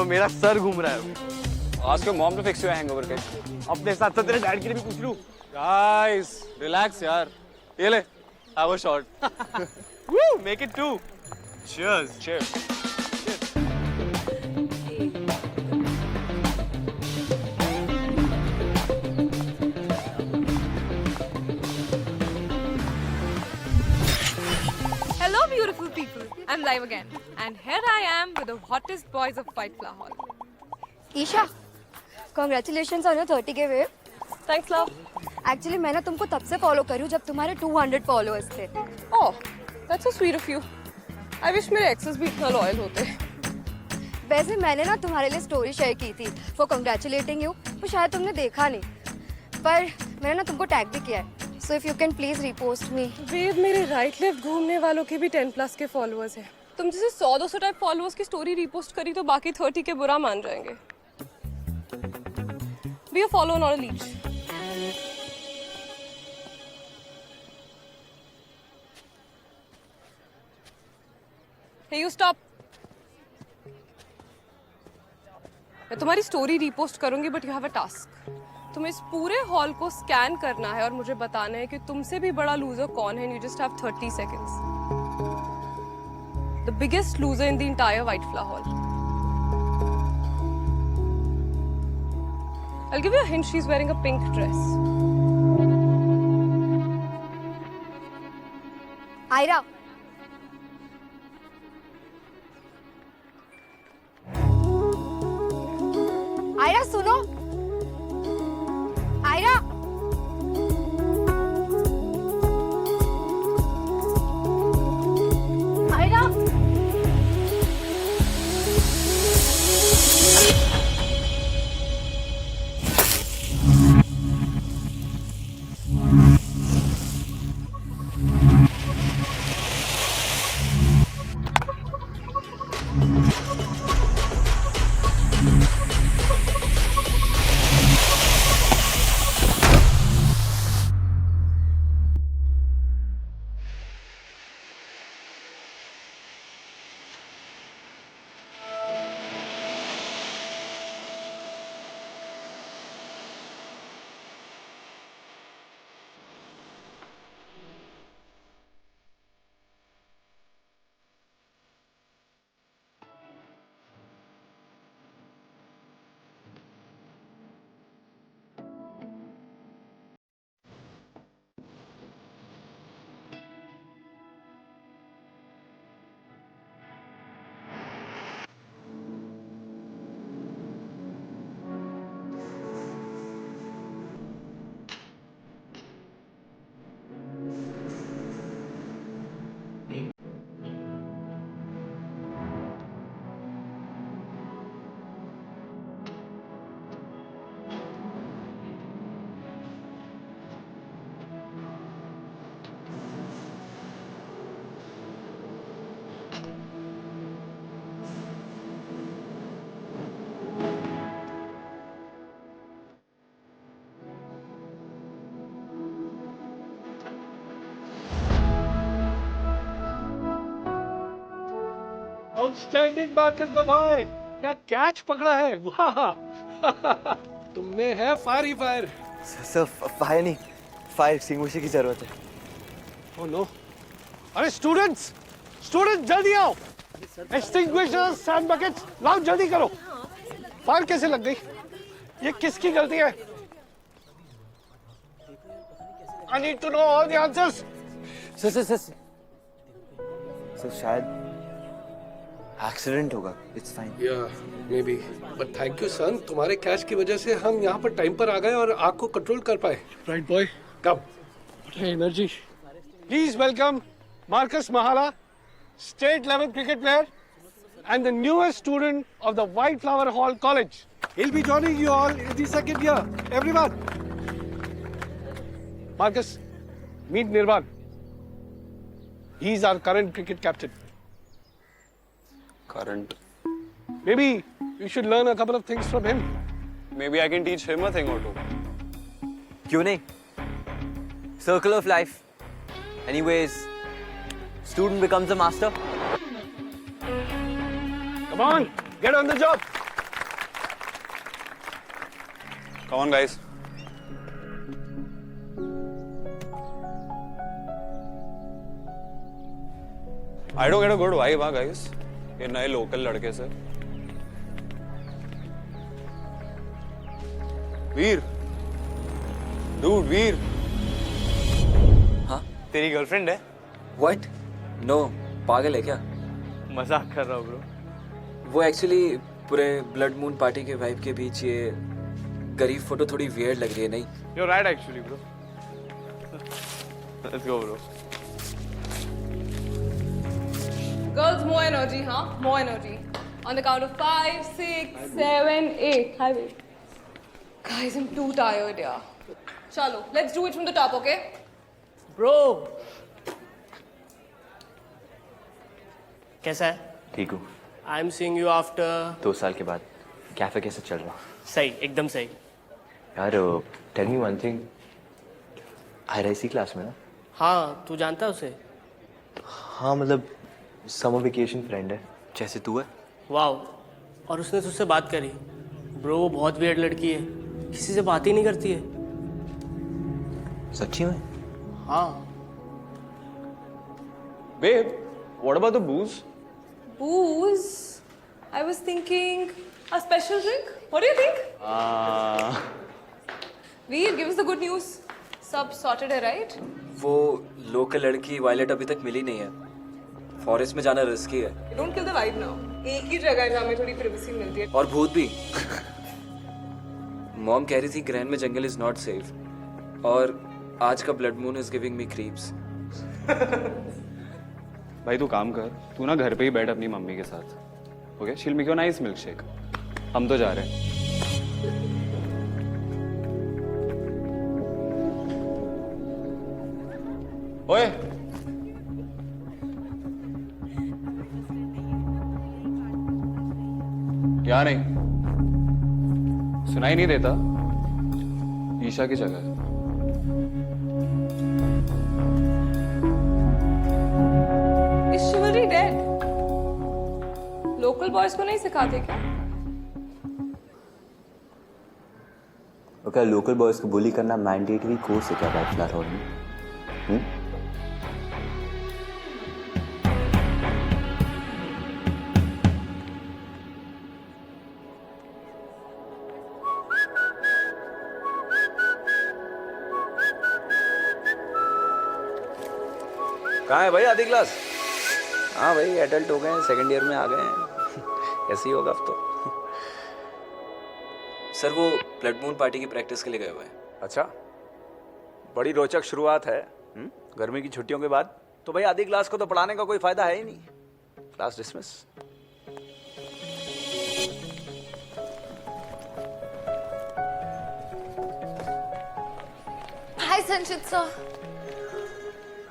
मेरा सर घूम रहा है। आज के मॉम ने फिक्स हुआ हैंगओवर केक। अपने साथ साथ तेरे डैड के लिए भी पूछ लूं। गाइस रिलैक्स यार, ये ले have a shot. Woo, make it 2. Cheers. Cheers. Hello, beautiful people. I'm live again. And here I am with the hottest boys of White Flower Hall. Isha, congratulations on your 30K wave. Thanks, love. Actually, मैं ना तुमको तब से फॉलो कर रही हूँ जब तुम्हारे 200 फॉलोअर्स थे. Oh, that's so sweet of you. I wish मेरे exes भी इतना loyal होते. वैसे मैंने ना तुम्हारे लिए स्टोरी शेयर की थी for congratulating you. वो शायद तुमने देखा नहीं. पर मैंने ना तुमको टैग भी किया है. So if you can please repost me. Babe, मेरे right left घूमने वालों के भी 10+ के followers हैं. तुम जैसे 100-200 टाइप followers की स्टोरी repost करी तो बाकी 30 के बुरा मान जाएंगे. Be a follower, not a leech. Hey, you stop. मैं तुम्हारी स्टोरी रीपोस्ट करूंगी but you have a task. तुम्हें इस पूरे हॉल को स्कैन करना है और मुझे बताना है कि तुमसे भी बड़ा लूजर कौन है. You just have 30 seconds. The biggest loser in the entire white flower hall. I'll give you a hint. She's wearing a pink dress. Ayra. Ayra सुनो. आयरा. आयरा. आउटस्टैंडिंग मार्कस भाई, क्या कैच पकड़ा है. वाह. तुमने है फायर ही फायर. सर फायर नहीं, फायर एक्सटिंग्विशर की जरूरत है. Oh no. अरे स्टूडेंट्स जल्दी आओ. एक्सटिंग्विशर्स, सैंड बकेट्स लाओ, जल्दी करो. फायर कैसे लग गई? ये किसकी गलती है? I need to know all the answers. Sir शायद एक्सीडेंट होगा. It's fine. Maybe, but thank you son. तुम्हारे कैच की वजह से हम यहाँ पर टाइम पर आ गए और आग को कंट्रोल कर पाए. Right boy. Come. Energy. Please welcome Marcus Mahala, state level cricket player and the newest student of the White Flower Hall College. He'll be joining you all in the second year. Everyone. Marcus, meet Nirvan. He's our current cricket captain. Current. Maybe you should learn a couple of things from him. Maybe I can teach him a thing or two. क्यों नहीं? Circle of life. Anyways, student becomes a master. Come on, get on the job. Come on, guys. I don't get a good vibe, huh, guys? ये नए लोकल लड़के से। वीर, dude, वीर। हाँ? तेरी गर्लफ्रेंड है? What? No, पागल है क्या? मजाक कर रहा हूँ ब्रो। वो एक्चुअली पूरे ब्लड मून पार्टी के वाइब के बीच ये गरीब फोटो थोड़ी वियर्ड लग रही है, नहीं? You're right actually, bro. Let's go, bro. Girls, more energy, huh? More energy. On the count of 5, 6, 7, 8. Hi, babe. Guys, I'm too tired, yeah. Chalo, let's do it from the top, okay? Bro. कैसा है? ठीक हूँ। I'm seeing you after 2 साल के बाद कैफे कैसे चल रहा? सही, एकदम सही। यार tell me one thing, Ayra इसी क्लास में ना? हाँ, तू जानता है उसे? हाँ मतलब समर वेकेशन फ्रेंड है, जैसे तू है। वाओ, और उसने तुझसे बात करी? ब्रो वो बहुत वियर्ड लड़की है, किसी से बात ही नहीं करती है। सच्ची में? हाँ। Babe, what about the booze? Booze? I was thinking a special drink. What do you think? Veer, give us the good news. सब sorted है, right? वो लोकल लड़की वायलेट अभी तक मिली नहीं है। फॉरेस्ट में जाना रिस्की है। Don't kill the vibe now. एक ही जगह है जहाँ हमें थोड़ी privacy मिलती है। और भूत भी। मॉम कह रही थी ग्रैंड में जंगल इज नॉट सेफ, और आज का blood moon is giving me creeps. भाई तू काम कर, तू ना घर पे ही बैठ अपनी मम्मी के साथ, ओके? शील make you nice milk shake. हम तो जा रहे हैं। ओए, क्या नहीं सुनाई नहीं देता? ईशा की जगह है। Is chivalry dead? Local boys को नहीं सिखाते क्या? और क्या लोकल बॉयज को बुली करना मैंडेटरी कोर्स है क्या बैचलर हॉल में? कहाँ है भाई आधी क्लास? हाँ भाई एडल्ट हो गए हैं, सेकंड ईयर में आ गए हैं। ऐसे ही होगा अब तो। सर वो ब्लड मून पार्टी की प्रैक्टिस के लिए गए हुए हैं। अच्छा, बड़ी रोचक शुरुआत है गर्मी की छुट्टियों के बाद। तो भाई आधी क्लास को तो पढ़ाने का कोई फायदा है ही नहीं। Class dismiss. हाय संचित सर।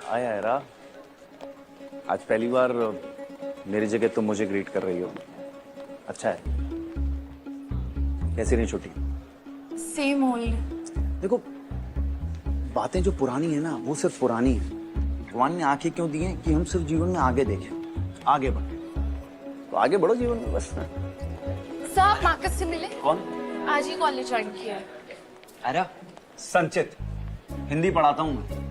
हाय आयरा, आज पहली बार मेरी जगह तुम मुझे ग्रीट कर रही हो। अच्छा है। कैसी रही छुट्टी? Same old. देखो, बातें जो पुरानी है ना वो सिर्फ पुरानी है। भगवान ने आंखें क्यों दी हैं कि हम सिर्फ जीवन में आगे देखें, आगे बढ़े। तो आगे बढ़ो जीवन में बस। सर आप मार्कस से मिले? कौन? आज ही कॉलेज ज्वाइन किया है। अरे संचित, हिंदी पढ़ाता हूँ मैं।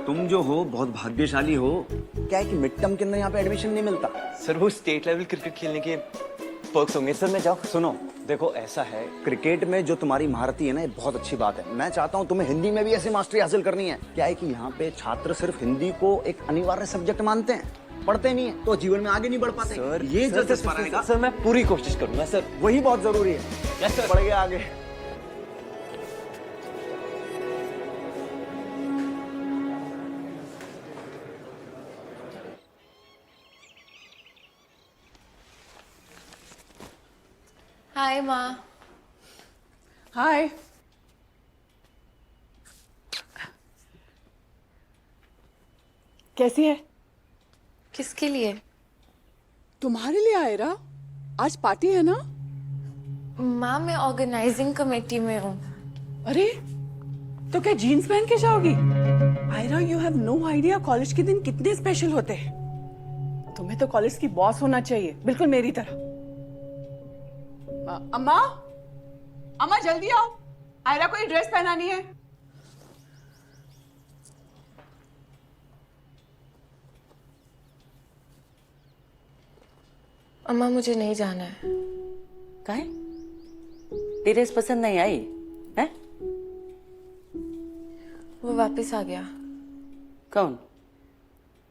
तुम जो हो बहुत भाग्यशाली हो। क्या है कि मिड टर्म के अंदर यहाँ पे एडमिशन नहीं मिलता। सर वो स्टेट लेवल क्रिकेट खेलने के पर्क्स होंगे सर। मैं जाऊँ? सुनो, देखो ऐसा है, क्रिकेट में जो तुम्हारी महारती है ना, ये बहुत अच्छी बात है। मैं चाहता हूँ तुम्हें हिंदी में भी ऐसी मास्टरी हासिल करनी है। क्या है कि यहाँ पे छात्र सिर्फ हिंदी को एक अनिवार्य सब्जेक्ट मानते हैं, पढ़ते नहीं है, तो जीवन में आगे नहीं बढ़ पाते। सर ये सर मैं पूरी कोशिश करूंगा सर। वही बहुत जरूरी है। Yes sir. बढ़ गया आगे। हाय माँ। हाय। कैसी है? किसके लिए? तुम्हारे लिए आयरा, आज पार्टी है ना? माँ मैं ऑर्गेनाइजिंग कमेटी में हूँ। अरे तो क्या जीन्स पहन के जाओगी? Ayra you have no idea college के दिन कितने स्पेशल होते हैं। तुम्हें तो कॉलेज की बॉस होना चाहिए, बिल्कुल मेरी तरह। अम्मा, अम्मा जल्दी आओ। आयरा कोई ड्रेस पहनानी है? अम्मा मुझे नहीं जाना है। काहे? ड्रेस पसंद नहीं आई है? वो वापस आ गया। कौन?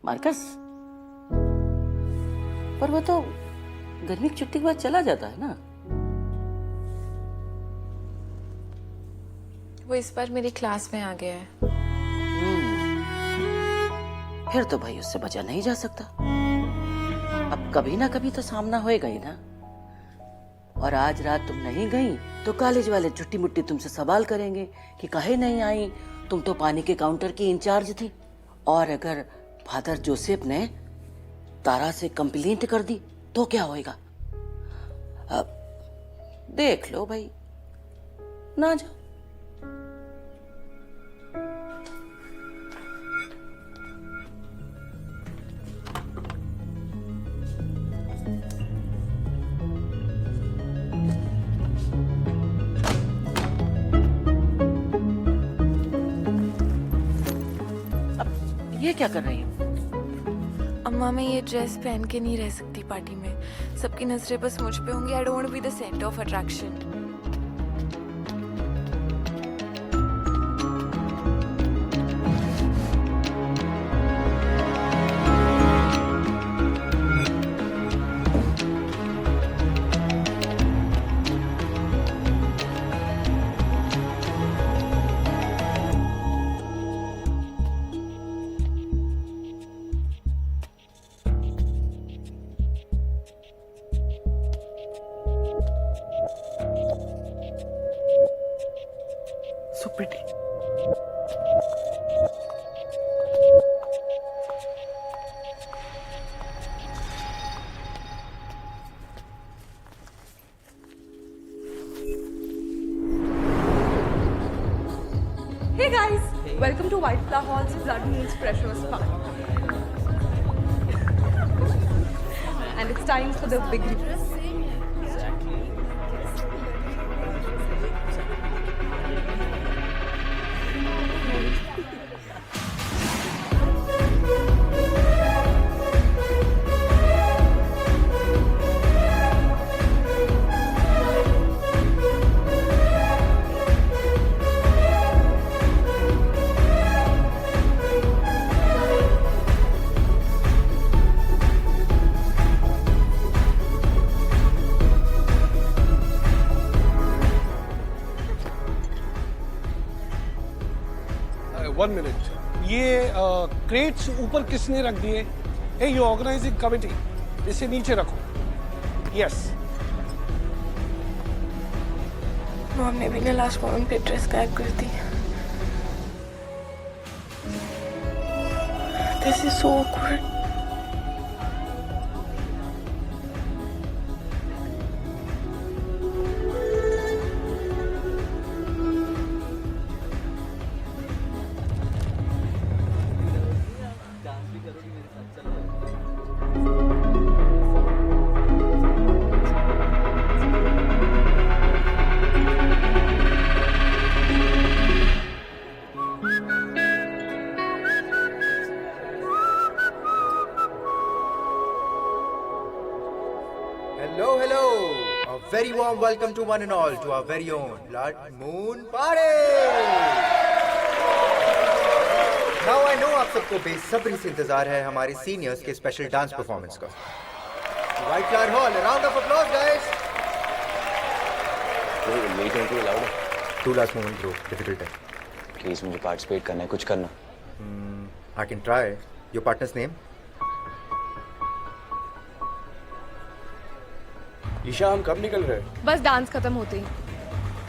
मार्कस? पर वो तो गर्मी की छुट्टी के बाद चला जाता है ना। वो इस बार मेरी क्लास में आ गया है। फिर तो भाई उससे बचा नहीं जा सकता। अब कभी ना कभी तो सामना होएगा ही ना। और आज रात तुम नहीं गई तो कॉलेज वाले छुट्टी मुट्टी तुमसे सवाल करेंगे कि काहे नहीं आई, तुम तो पानी के काउंटर की इंचार्ज थी। और अगर फादर जोसेफ ने तारा से कंप्लेंट कर दी तो क्या होएगा? अब देख लो भाई, ना जाओ। ये क्या कर रही हो? अम्मा मैं ये ड्रेस पहन के नहीं रह सकती पार्टी में। सबकी नजरें बस मुझ पे होंगी। I don't be the centre of attraction. So pretty. Hey guys, welcome to White Flower Hall's Blood Moon's Pressure Spa. And it's time for the big reveal. One minute, ये क्रेट्स ऊपर किसने रख दिए? हे यू ऑर्गेनाइजिंग कमिटी, इसे नीचे रखो। यस। मॉम ने भी ना लास्ट मोमेंट पे ड्रेस गायब कर दी। This is so awkward. Hello, hello. A very warm welcome to one and all to our very own Blood Moon Party. Now I know आप सबको बेसब्री से इंतजार है हमारे सीनियर्स के स्पेशल डांस परफॉर्मेंस का। White Flower Hall, a round of applause, guys. Wait until allowed. Two last moment, bro. Difficult है. Please मुझे participate करना है, कुछ करना। I can try. Your partner's name? Isha, हम कब निकल रहे हैं? बस डांस खत्म होते ही।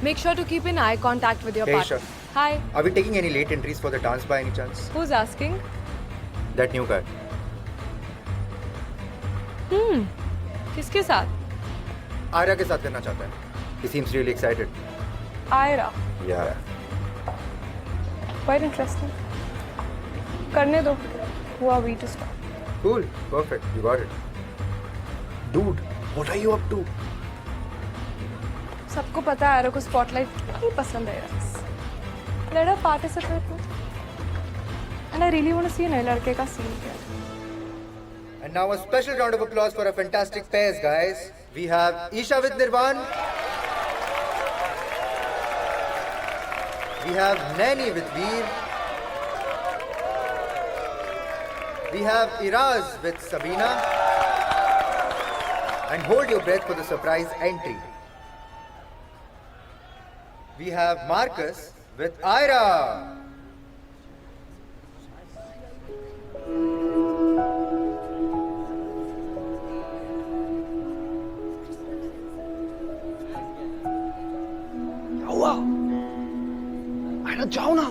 Make sure to keep in eye contact with your Hey, partner. Isha. Hi. Are we taking any late entries for the dance by any chance? Who's asking? That new guy. किसके साथ? आयरा के साथ करना चाहता है. He seems really excited. Ayra. Yeah. Quite interesting. करने दो. Who are we to stop? Cool. Perfect. You got it. Dude, what are you up to? सबको पता है आयरा को स्पॉटलाइट कितनी पसंद है यार। Let her participate. And I really want to see नए लड़के का सीन क्या है। And now a special round of applause for our fantastic pairs, guys. We have Isha with Nirvan. We have Naini with Veer. We have Iraz with Sabina. And hold your breath for the surprise entry. We have Marcus with Ira. क्या हुआ? आयरा जाओ ना।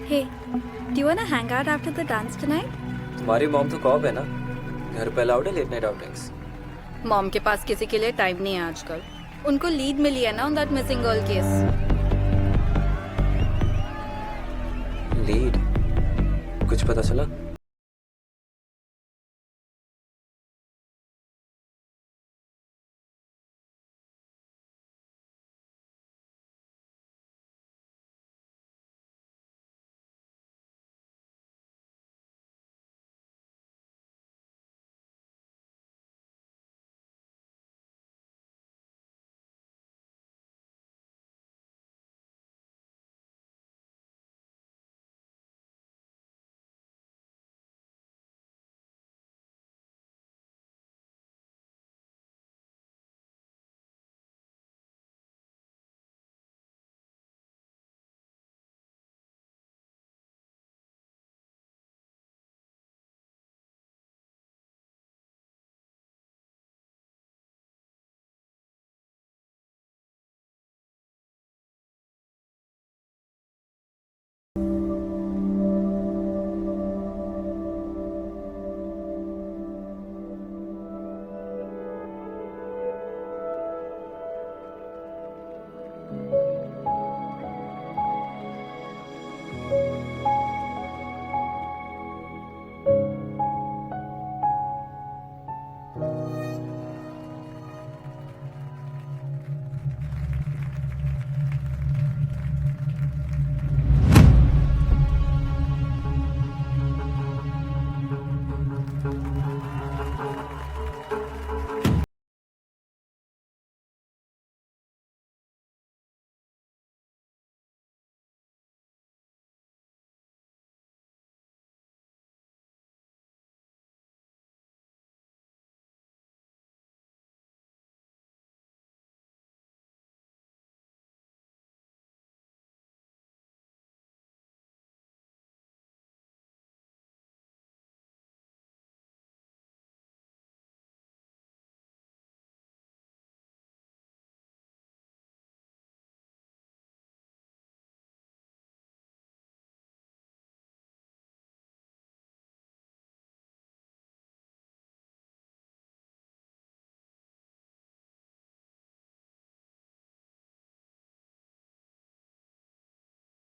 Hey, do you wanna hang out after the dance tonight? तुम्हारी मॉम तो कॉप है ना, घर पे अलाउड है लेट नाइट आउटिंग्स? मॉम के पास किसी के लिए टाइम नहीं है आजकल। उनको लीड मिली है ना on that missing girl case. Lead? कुछ पता चला?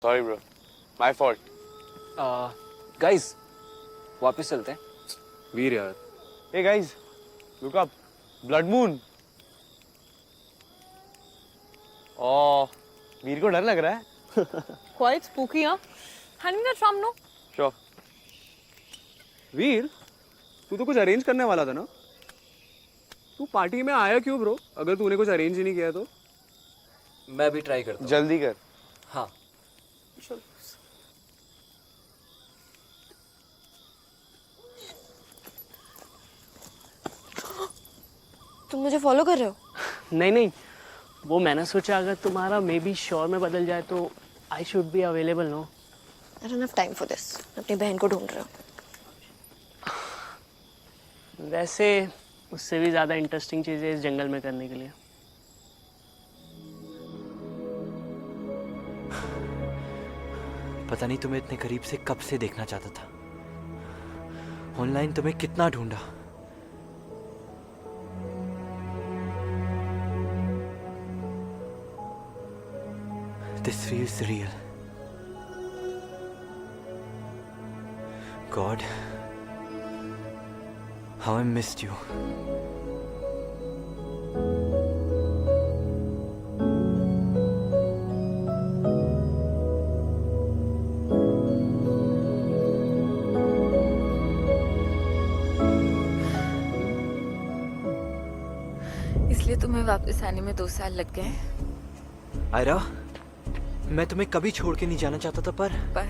Sorry bro, my fault. Guys वापस चलते हैं। वीर यार, hey guys look up, blood moon. Oh, Veer को डर लग रहा है। Quite spooky, huh? Hand me that drum, no? Sure. Veer, तू तो कुछ अरेंज करने वाला था ना? तू पार्टी में आया क्यों ब्रो? अगर तूने कुछ अरेंज ही नहीं किया तो? मैं भी ट्राई करता हूँ। जल्दी कर। हाँ। तुम मुझे फॉलो कर रहे हो? नहीं नहीं, वो मैंने सोचा अगर तुम्हारा मे बी श्योर में बदल जाए तो I should be available no. I don't have time for this. मैं अपनी बहन को ढूंढ रहा हूँ। वैसे उससे भी ज़्यादा इंटरेस्टिंग चीज़ें इस जंगल में करने के लिए। पता नहीं तुम्हें इतने करीब से कब से देखना चाहता था। ऑनलाइन तुम्हें कितना ढूंढा। This feels real. God, how I missed you. इसलिए तुम्हें वापस आने में 2 साल लग गए। आयरा, मैं तुम्हें कभी छोड़ के नहीं जाना चाहता था, पर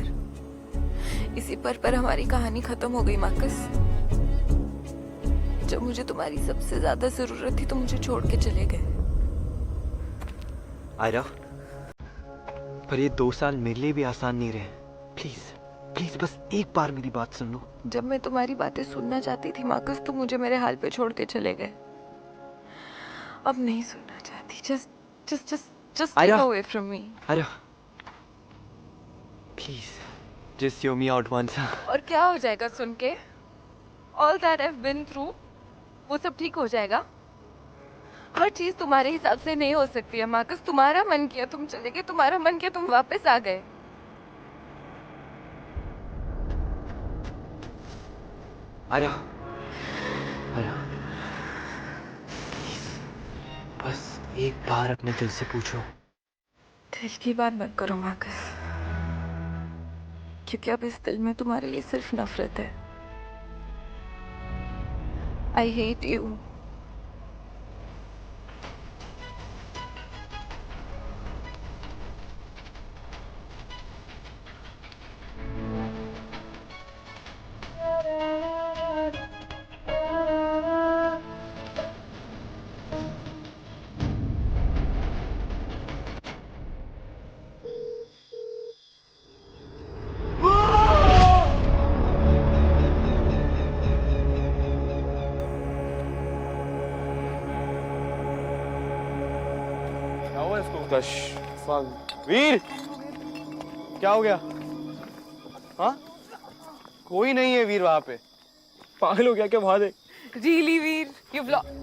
इसी पर हमारी कहानी खत्म हो गई मार्कस। जब मुझे तुम्हारी सबसे ज्यादा जरूरत थी तो मुझे छोड़ के चले गए। आयरा, पर ये 2 साल मेरे लिए भी आसान नहीं रहे। प्लीज प्लीज बस एक बार मेरी बात सुन लो। जब मैं तुम्हारी बातें सुनना चाहती थी मार्कस, तो मुझे मेरे हाल पे छोड़ के चले गए। अब नहीं सुनना चाहती। just Ayra, take away from me. Ayra, please just hear me out once. और क्या हो जाएगा सुन के? All that I've been through, वो सब ठीक हो जाएगा? हर चीज तुम्हारे हिसाब से नहीं हो सकती है मार्कस। तुम्हारा मन किया तुम चले गए, तुम्हारा मन किया तुम वापस आ गए। आयरा, आयरा, बस एक बार अपने दिल से पूछो। दिल की बात मत करो मार्कस, क्योंकि अब इस दिल में तुम्हारे लिए सिर्फ नफरत है। I hate you. वीर, क्या हो गया? हाँ, कोई नहीं है वीर वहां पे। पागल हो गया क्या? वहां देख। Really, Veer? You've lost.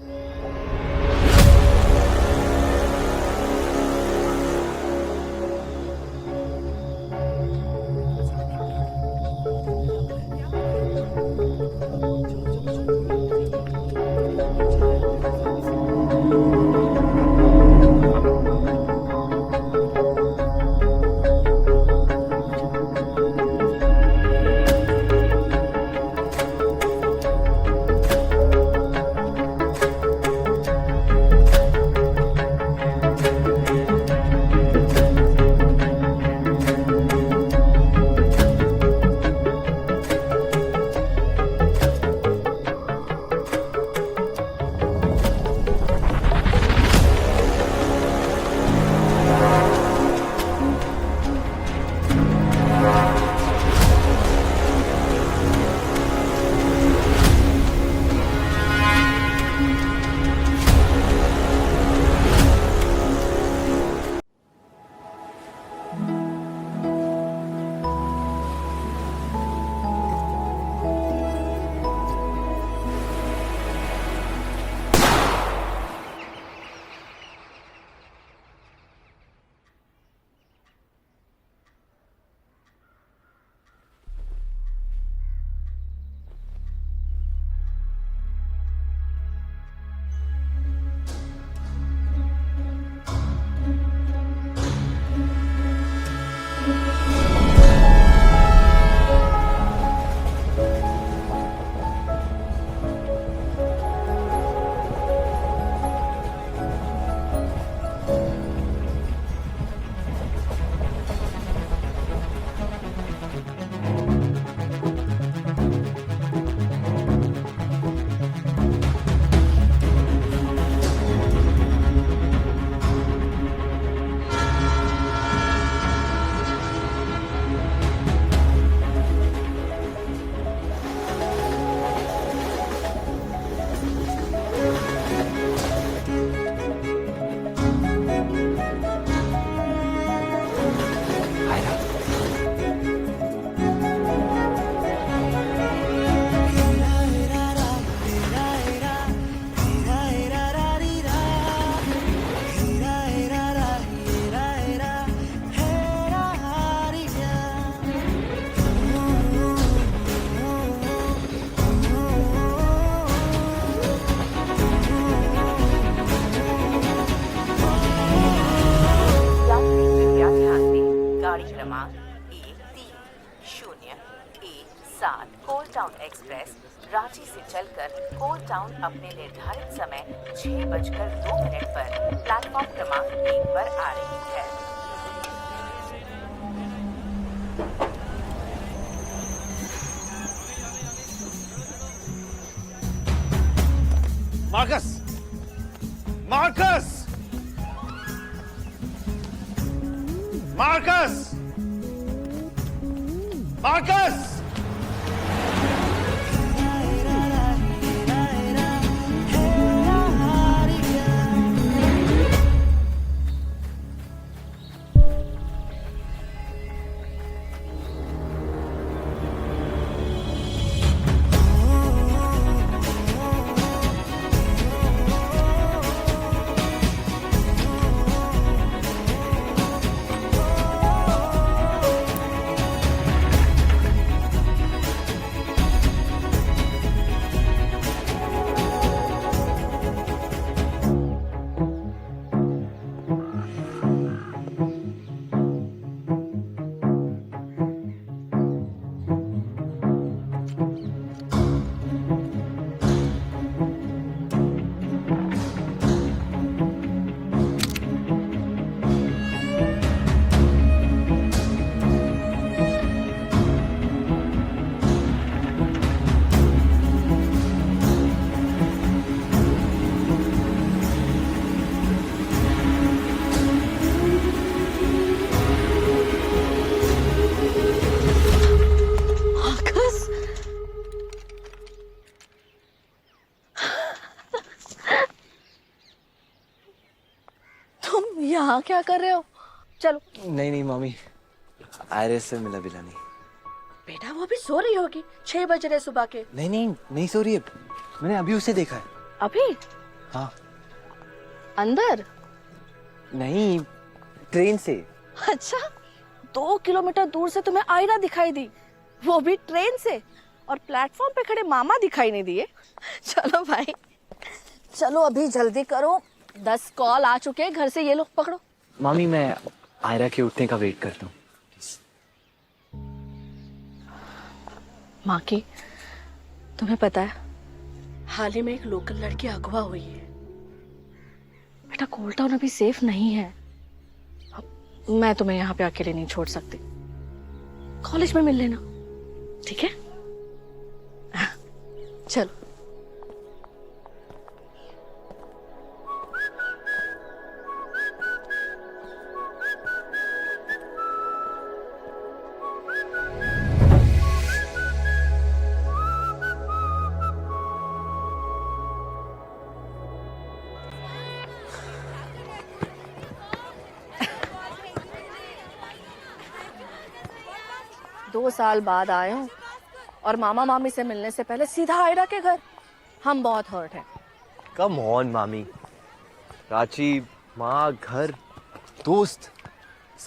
Express Ranchi से चलकर कोल टाउन अपने निर्धारित समय 6:02 पर प्लेटफॉर्म क्रमांक 1 पर आ रही है। मार्कस! मार्कस! मार्कस! मार्कस! यहाँ क्या कर रहे हो? चलो। नहीं मामी, आयरिस से मिला बिला नहीं। बेटा वो अभी सो रही होगी, 6 बज रहे सुबह के। नहीं सो रही है। मैंने अभी उसे देखा है। अभी? हाँ। अंदर? नहीं, ट्रेन से। अच्छा, 2 किलोमीटर दूर से तुम्हें आयरा दिखाई दी, वो भी ट्रेन से, और प्लेटफॉर्म पे खड़े मामा दिखाई नहीं दिए। चलो भाई, चलो अभी जल्दी करो, 10 कॉल आ चुके हैं घर से, ये लो पकड़ो। मामी मैं आयरा के उठने का वेट करता हूँ। माँ की, तुम्हें पता है हाल ही में एक लोकल लड़की अगवा हुई है। बेटा कोल टाउन अभी सेफ नहीं है। अब मैं तुम्हें यहाँ पे अकेले नहीं छोड़ सकती, कॉलेज में मिल लेना, ठीक है? चलो। दो साल बाद आए हूँ और मामा मामी से मिलने से पहले सीधा आयरा के घर। हम बहुत हर्ट हैं। कम ऑन मामी, रांची, माँ, घर, दोस्त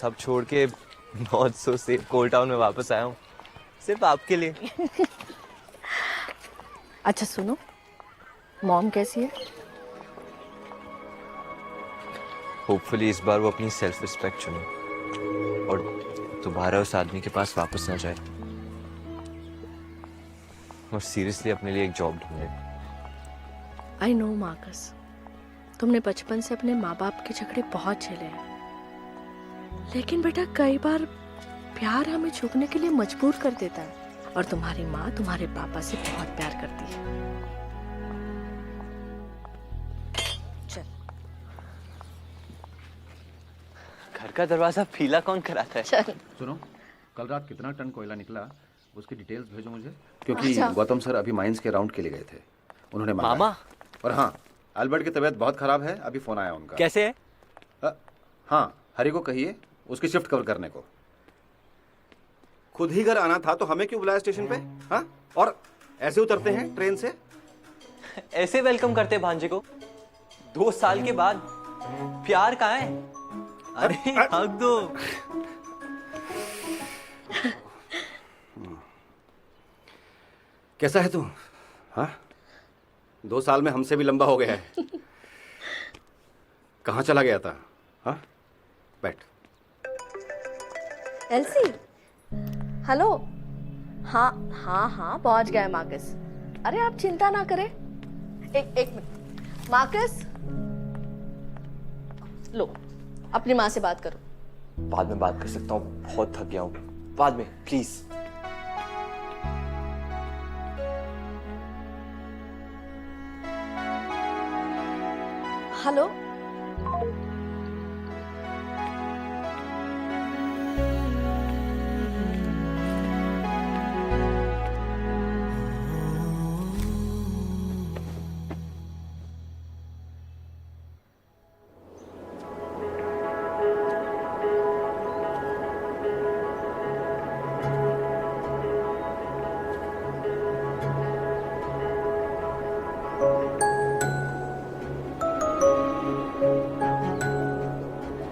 सब छोड़ के not so safe coal town में वापस आया हूँ सिर्फ आपके लिए। अच्छा सुनो, मॉम कैसी है? होपफुली इस बार वो अपनी सेल्फ रिस्पेक्ट चुने और दोबारा उस आदमी के पास वापस ना जाए और सीरियसली अपने लिए एक जॉब ढूंढे। आई नो मार्कस, तुमने बचपन से अपने माँ बाप के झगड़े बहुत झेले हैं, लेकिन बेटा कई बार प्यार हमें झुकने के लिए मजबूर कर देता है, और तुम्हारी माँ तुम्हारे पापा से बहुत प्यार करती है। चल। घर का दरवाजा पीला कौन कराता है? चल। सुनो, कल रात कितना टन कोयला निकला उसकी डिटेल्स भेजो मुझे, क्योंकि अच्छा। गौतम सर अभी माइंस के राउंड के लिए गए थे, उन्होंने मांगा। मामा? और हाँ, अल्बर्ट की तबीयत बहुत खराब है, अभी फोन आया उनका। कैसे है? हाँ, हरी को कहिए उसकी शिफ्ट कवर करने को। खुद ही घर आना था तो हमें क्यों बुलाया स्टेशन पे? हाँ, और ऐसे उतरते हैं ट्रेन से? ऐसे वेलकम करते भांजे को 2 साल के बाद? प्यार कहाँ है? अरे हक दो। कैसा है तू? हाँ, 2 साल में हमसे भी लंबा हो गया है। कहाँ चला गया था? हाँ, बैठ। LC, hello. हाँ हाँ हाँ, पहुंच गया है मार्कस। अरे आप चिंता ना करें। एक मिनट मार्कस, लो अपनी माँ से बात करो। बाद में बात कर सकता हूँ, बहुत थक गया हूँ, बाद में please. Hello,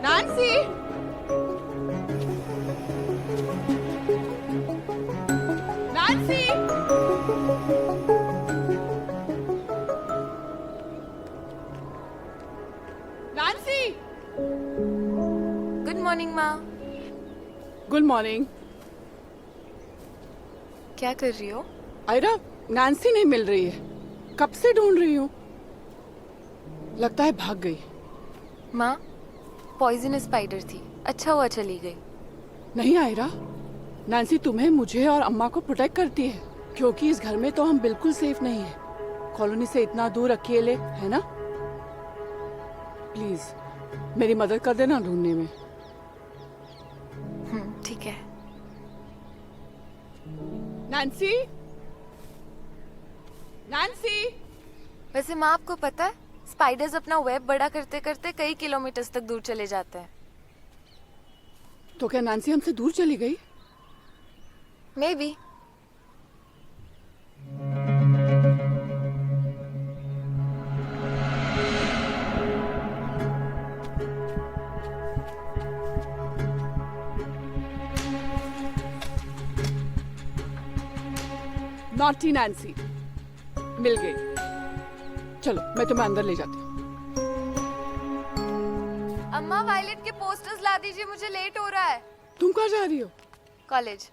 Nancy, Nancy, Nancy. Good morning माँ। Good morning. क्या कर रही हो? आयरा, नैन्सी नहीं मिल रही है, कब से ढूंढ रही हूँ। लगता है भाग गई। माँ, पॉइजनस स्पाइडर थी, अच्छा हुआ चली गई। नहीं आयरा, नैन्सी तुम्हें, मुझे और अम्मा को प्रोटेक्ट करती है, क्योंकि इस घर में तो हम बिल्कुल सेफ नहीं है। कॉलोनी से इतना दूर अकेले, है ना? प्लीज मेरी मदद कर देना ढूंढने में। ठीक है। Nancy, Nancy. वैसे माँ, आपको पता है स्पाइडर्स अपना वेब बड़ा करते करते कई किलोमीटर्स तक दूर चले जाते हैं। तो क्या नैन्सी हमसे दूर चली गई? May be. नॉटी नैन्सी, मिल गई। चलो मैं तुम्हें अंदर ले जाती हूँ। अम्मा, वायलेट के पोस्टर्स ला दीजिए, मुझे लेट हो रहा है। तुम कहाँ जा रही हो? कॉलेज।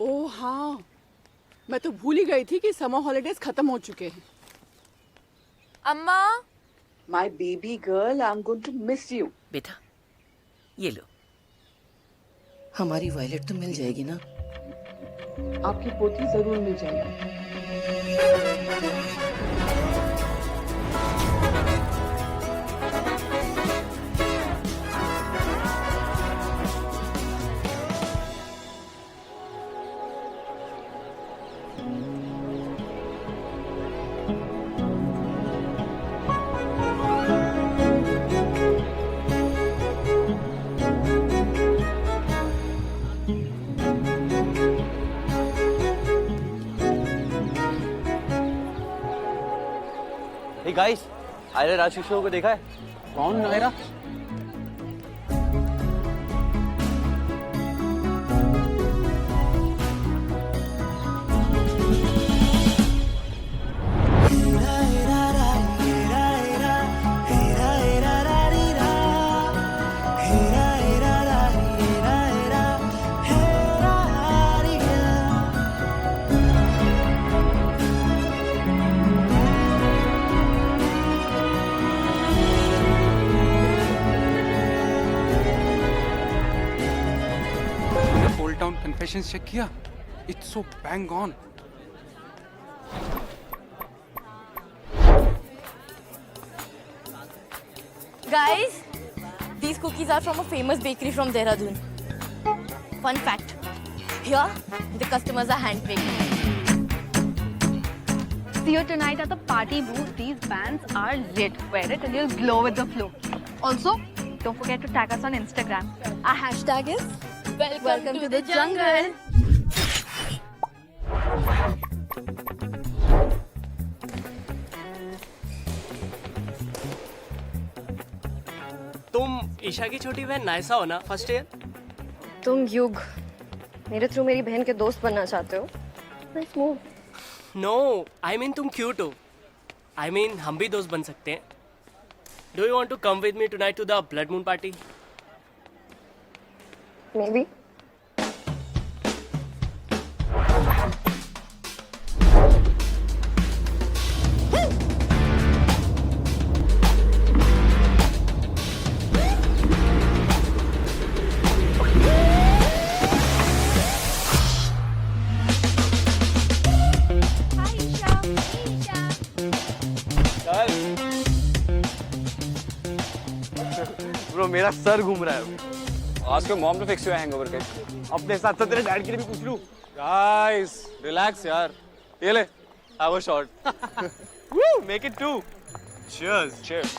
ओह हाँ, मैं तो भूल ही गई थी कि समर हॉलिडेज खत्म हो चुके हैं। अम्मा। My baby girl, I am going to miss you. बेटा ये लो, हमारी वायलेट तो मिल जाएगी ना? आपकी पोती जरूर मिल जाएगी। Hey guys, Ayra Raju show को देखा है? कौन आयरा? कन्फेशंस चेक किया? It's so bang on. Guys, these cookies are from a famous bakery from Dehradun. Fun fact, here the customers are handpicked. See you tonight at the party booth. These bands are lit. Wear it and you'll glow with the flow. Also, don't forget to tag us on Instagram. Our hashtag is Welcome to the jungle. तुम ईशा की छोटी बहन नायसा हो ना, फर्स्ट ईयर? तुम युग मेरे थ्रू मेरी बहन के दोस्त बनना चाहते हो? Nice move. No, I mean तुम क्यूट हो। आई मीन हम भी दोस्त बन सकते हैं। Do you want to come with me tonight to the blood moon party? Maybe. Bro मेरा सर घूम रहा है। Ask your mom to fix your hangover cake. अपने साथ साथ तेरे डैड के लिए भी पूछ लूं। Guys, relax यार। ये ले, have a shot. Woo, make it two. Cheers. Cheers.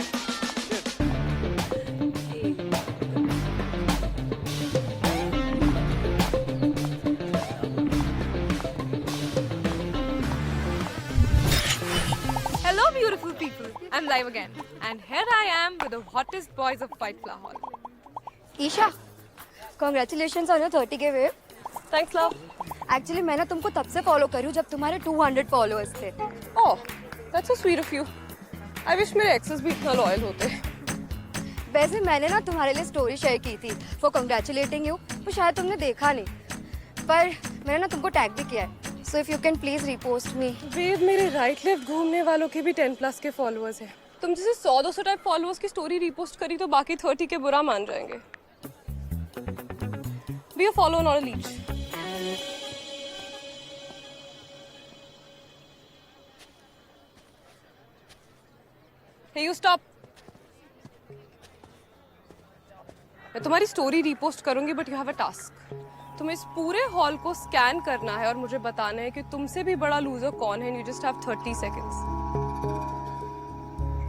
Hello, beautiful people. I'm live again. And here I am with the hottest boys of White Flower Hall. Isha, congratulations on your 30K wave. Thanks, love. Actually, मैं ना तुमको तब से फॉलो कर रही हूँ जब तुम्हारे 200 फॉलोअर्स थे. Oh, that's so sweet of you. I wish मेरे exes भी इतना loyal होते. वैसे मैंने ना तुम्हारे लिए स्टोरी शेयर की थी for congratulating you. वो शायद तुमने देखा नहीं. पर मैंने ना तुमको टैग भी किया है. So if you can please repost me. Babe, मेरे right left घूमने वालों के भी 10+ के followers हैं. तुम जैसे 100-200 टाइप फॉलोअर्स की स्टोरी रिपोस्ट करी तो बाकी 30 के बुरा मान जाएंगे. Be a follower, not a leech. Hey, you stop. मैं तुम्हारी स्टोरी रिपोस्ट करूंगी but you have a task. तुम्हें इस पूरे हॉल को स्कैन करना है और मुझे बताना है कि तुमसे भी बड़ा लूजर कौन है. You just have 30 seconds.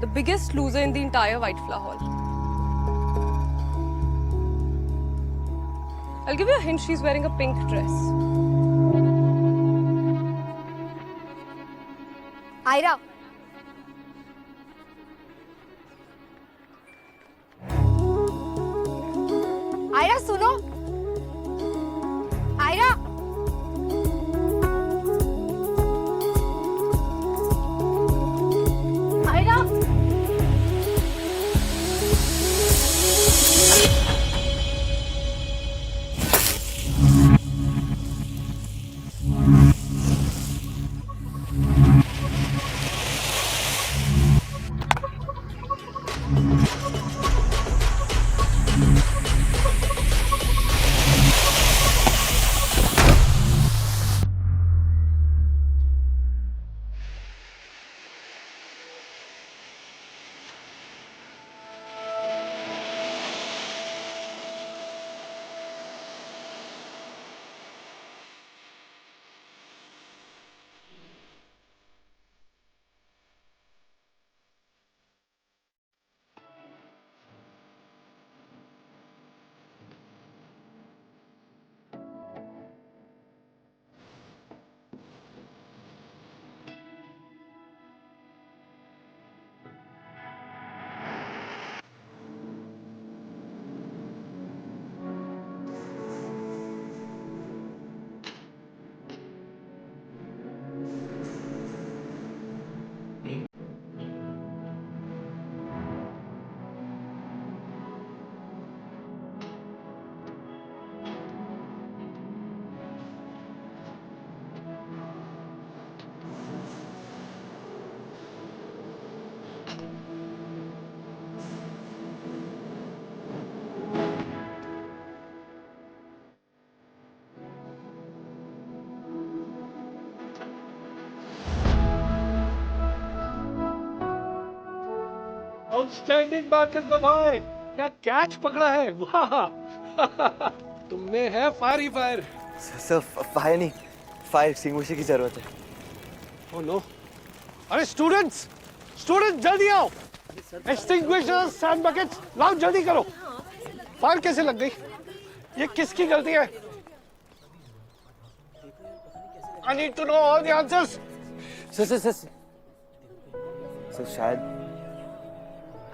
The biggest loser in the entire White Flower Hall. I'll give you a hint. She's wearing a pink dress. Ayra. Ayra सुनो. आयरा. आयरा. आउटस्टैंडिंग मार्कस भाई, क्या कैच पकड़ा है. वाह. तुमने है फायर ही फायर. सर फायर नहीं, फायर एक्सटिंग्विशर की जरूरत है. Oh no. अरे स्टूडेंट्स जल्दी आओ. एक्सटिंग्विशर्स, सैंड बकेट्स लाओ, जल्दी करो. फायर कैसे लग गई? ये किसकी गलती है? I need to know all the answers. Sir शायद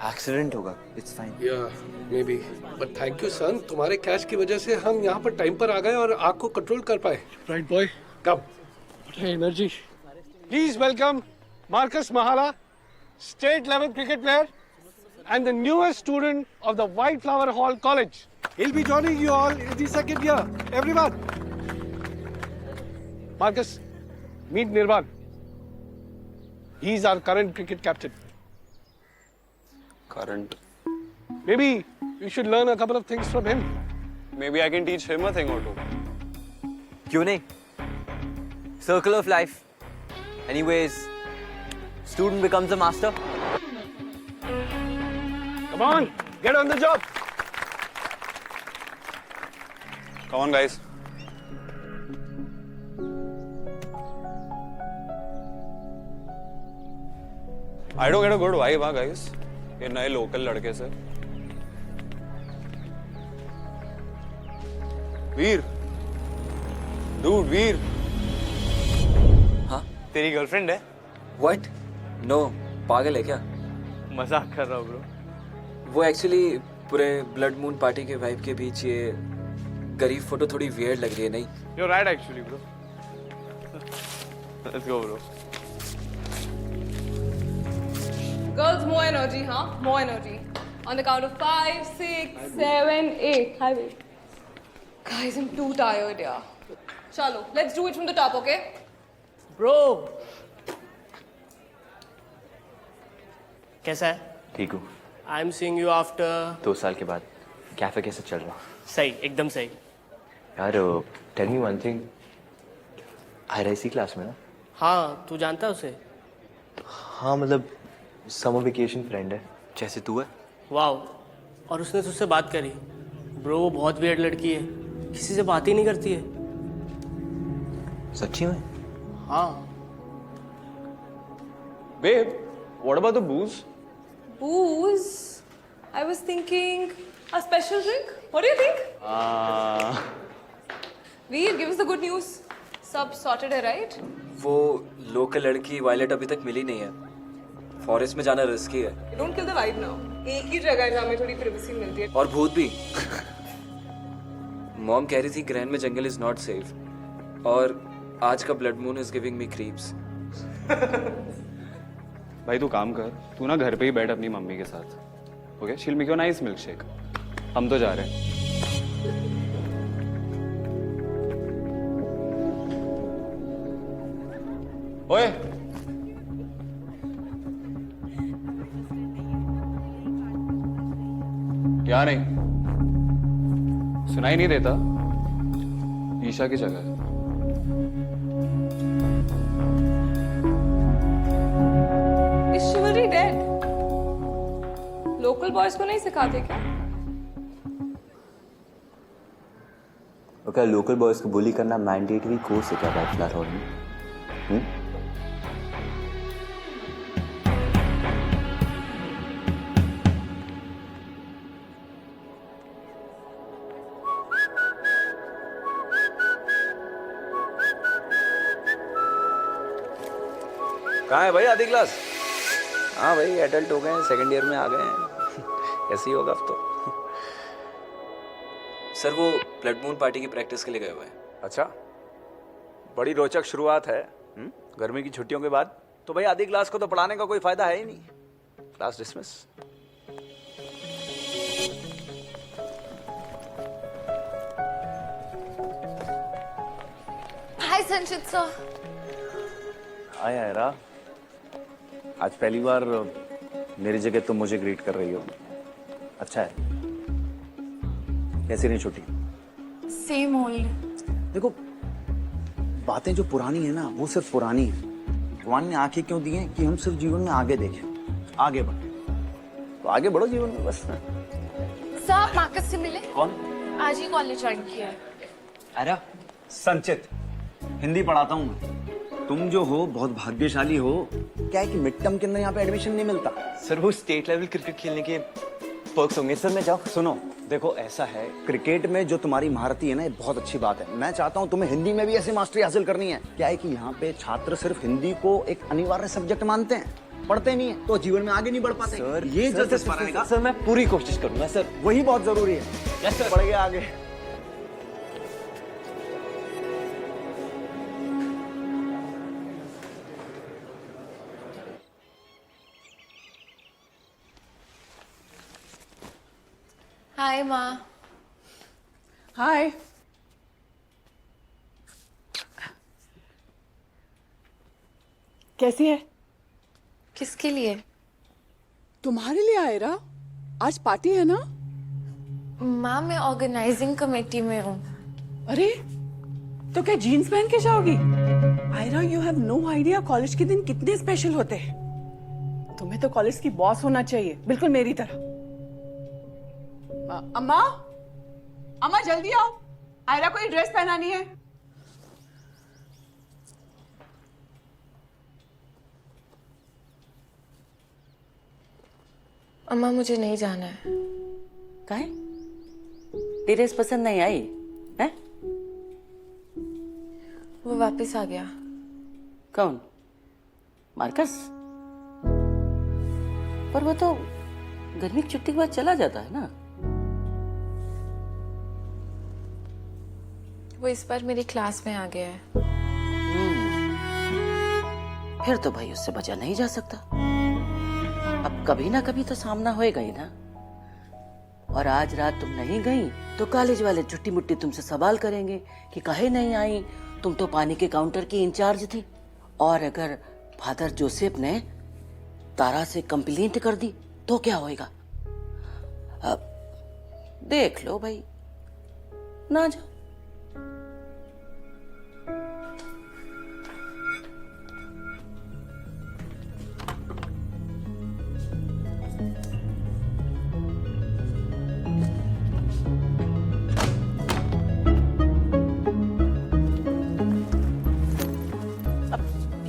एक्सीडेंट होगा. It's fine. Yeah, maybe. But thank you, son. तुम्हारे कैश की वजह से हम यहाँ पर टाइम पर आ गए और आग को कंट्रोल कर पाए. Right, boy. Come. What an energy. Please welcome Marcus Mahala, state level cricket player, and the newest student of the White Flower Hall College. He'll be joining you all in the second year. Everyone. Marcus, meet Nirvan. He's our current cricket captain. Current. Maybe you should learn a couple of things from him. Maybe I can teach him a thing or two. क्यों नहीं? Circle of life. Anyways, student becomes a master. Come on, get on the job. Come on, guys. I don't get a good vibe, huh, guys? ये नए लोकल लड़के से। वीर, dude, वीर। हाँ? तेरी गर्लफ्रेंड है? What? No, पागल है क्या? मजाक कर रहा हूँ ब्रो। वो एक्चुअली पूरे ब्लड मून पार्टी के वाइब के बीच ये गरीब फोटो थोड़ी वियर्ड लग रही है, नहीं? You're right actually, bro. Let's go, bro. Girls, more energy, huh? More energy. On the count of 5, 6, 7, 8. Hi, babe. Guys, I'm too tired, yeah. Chalo, let's do it from the top, okay? Bro. कैसा है? ठीक हूँ। I'm seeing you after. 2 साल के बाद कैफे कैसे चल रहा? सही, एकदम सही। यार, tell me one thing. Ayra इसी क्लास में ना? हाँ, तू जानता है उसे? हाँ, मतलब समर वेकेशन फ्रेंड है, जैसे तू है। वाओ, और उसने तुझसे बात करी? ब्रो, वो बहुत वियर्ड लड़की है, किसी से बात ही नहीं करती है। सच्ची में? हाँ। Babe, what about the booze? Booze? I was thinking a special drink. What do you think? Veer, give us the good news. सब sorted है, right? वो लोकल लड़की वायलेट अभी तक मिली नहीं है। फॉरेस्ट में जाना रिस्की है। Don't kill the vibe now. एक ही जगह है जहाँ हमें थोड़ी privacy मिलती है। और भूत भी। मॉम कह रही थी ग्रैंड में जंगल इज नॉट सेफ। और आज का blood moon is giving me creeps. भाई तू काम कर, तू ना घर पे ही बैठ अपनी मम्मी के साथ, ओके? शील make you nice milk shake. हम तो जा रहे हैं। ओए, क्या नहीं सुनाई नहीं देता? ईशा की जगह है। Is chivalry dead? Local boys को नहीं सिखाते क्या? तो क्या लोकल बॉयज को बुली करना मैंडेटरी कोर्स है क्या वाइट फ्लावर हॉल में? कहाँ है भाई आधी क्लास? हाँ भाई, एडल्ट हो गए हैं, सेकंड ईयर में आ गए हैं। ऐसे ही होगा अब तो। सर, वो ब्लड मून पार्टी की प्रैक्टिस के लिए गए हुए हैं। अच्छा, बड़ी रोचक शुरुआत है गर्मी की छुट्टियों के बाद। तो भाई आधी क्लास को तो पढ़ाने का कोई फायदा है ही नहीं। Class dismiss. हाय संचित सर। हाय आयरा, आज पहली बार मेरी जगह तुम मुझे ग्रीट कर रही हो। अच्छा है। कैसी रही छुट्टी? Same old. देखो, बातें जो पुरानी है ना वो सिर्फ पुरानी है। भगवान ने आंखें क्यों दी हैं कि हम सिर्फ जीवन में आगे देखें, आगे बढ़े। तो आगे बढ़ो जीवन में बस। सर, आप मार्कस से मिले? कौन? आज ही कॉलेज ज्वाइन किया है। अरे संचित, हिंदी पढ़ाता हूँ मैं। तुम जो हो बहुत भाग्यशाली हो। क्या है कि मिड टर्म के अंदर यहाँ पे एडमिशन नहीं मिलता। सर, वो स्टेट लेवल क्रिकेट खेलने के पर्क्स होंगे सर। मैं जाओ। सुनो, देखो ऐसा है, क्रिकेट में जो तुम्हारी महारती है ना, ये बहुत अच्छी बात है। मैं चाहता हूँ तुम्हें हिंदी में भी ऐसी मास्टरी हासिल करनी है। क्या है कि यहाँ पे छात्र सिर्फ हिंदी को एक अनिवार्य सब्जेक्ट मानते हैं, पढ़ते नहीं है, तो जीवन में आगे नहीं बढ़ पाते। सर, ये सर, मैं पूरी कोशिश करूंगा सर। वही बहुत जरूरी है। Yes sir. बढ़ गया आगे। हाय माँ। हाय। कैसी है? किसके लिए? तुम्हारे लिए आयरा। आज पार्टी है ना? माँ मैं ऑर्गेनाइजिंग कमेटी में हूँ। अरे तो क्या जीन्स पहन के जाओगी? Ayra you have no idea college के दिन कितने स्पेशल होते हैं। तुम्हें तो कॉलेज की बॉस होना चाहिए, बिल्कुल मेरी तरह। अम्मा, अम्मा जल्दी आओ, आयरा को ये ड्रेस पहनानी है। अम्मा मुझे नहीं जाना है। काहे? तेरे इस पसंद नहीं आई है? वो वापस आ गया। कौन? मार्कस? पर वो तो गर्मी की छुट्टी के बाद चला जाता है ना। वो इस बार मेरी क्लास में आ गया है। फिर तो भाई उससे बचा नहीं जा सकता। अब कभी ना कभी तो सामना होएगा ही ना। और आज रात तुम नहीं गई तो कॉलेज वाले छुट्टी मुट्टी तुमसे सवाल करेंगे कि काहे नहीं आई, तुम तो पानी के काउंटर की इंचार्ज थी। और अगर फादर जोसेफ ने तारा से कंप्लेंट कर दी तो क्या होएगा? अब देख लो भाई, ना जाओ।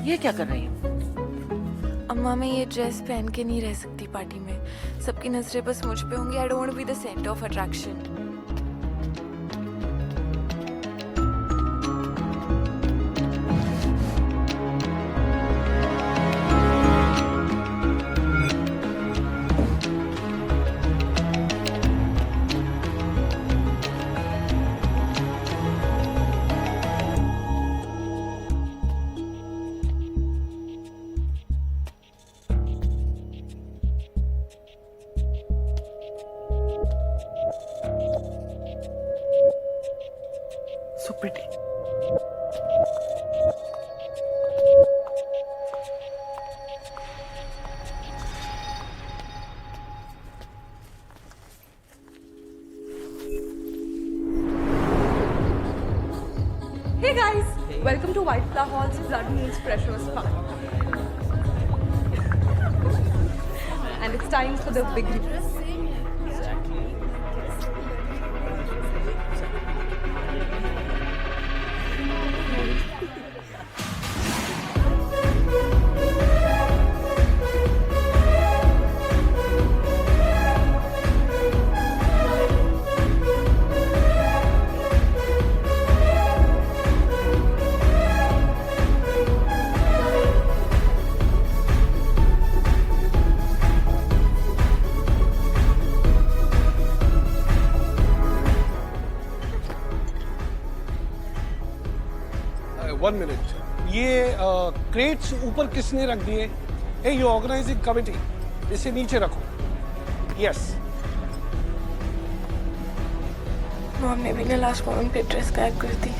ये क्या कर रही हो? अम्मा मैं ये ड्रेस पहन के नहीं रह सकती पार्टी में। सबकी नजरें बस मुझ पे होंगी। I don't want to be the centre of attraction. So pretty. Hey guys, welcome to White Flower Hall's Blood Moon's Pressure Spa. And it's time for the big reveal. One minute, ये क्रेट्स ऊपर किसने रख दिए? हे यू ऑर्गेनाइजिंग कमेटी, इसे नीचे रखो। यस। मॉम ने भी ना लास्ट मोमेंट पे ड्रेस गायब कर दी।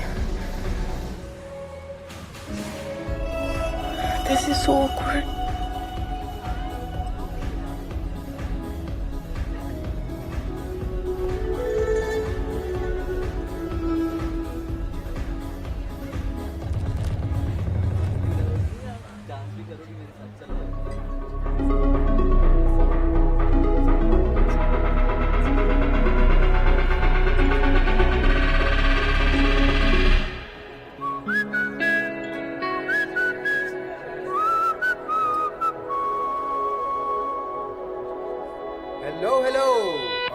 This is so awkward. Hello, hello.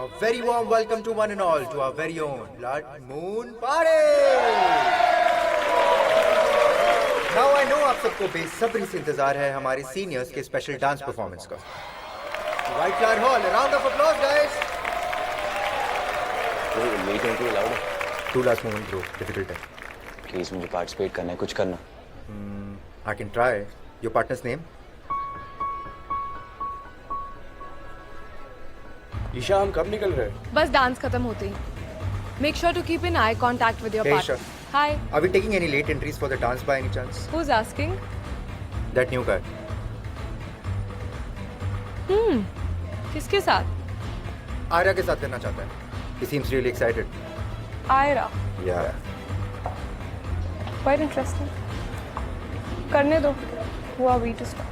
A very warm welcome to one and all to our very own Blood Moon Party. Now I know आप सबको बेसब्री से इंतजार है हमारे सीनियर्स के स्पेशल डांस परफॉर्मेंस का। White Flower Hall, a round of applause, guys. Late entry allowed है? Two last moment, bro. Difficult है। प्लीज मुझे पार्टिसिपेट करना है, कुछ करना। I can try. Your partner's name? Isha, हम कब निकल रहे हैं? बस डांस खत्म होते ही। Make sure to keep in eye contact with your Hey, partner. Isha. Hi. Are we taking any late entries for the dance by any chance? Who's asking? That new guy. किसके साथ? आर्या के साथ करना चाहता है. He seems really excited. Ayra. Yeah. Quite interesting. करने दो. Who are we to stop?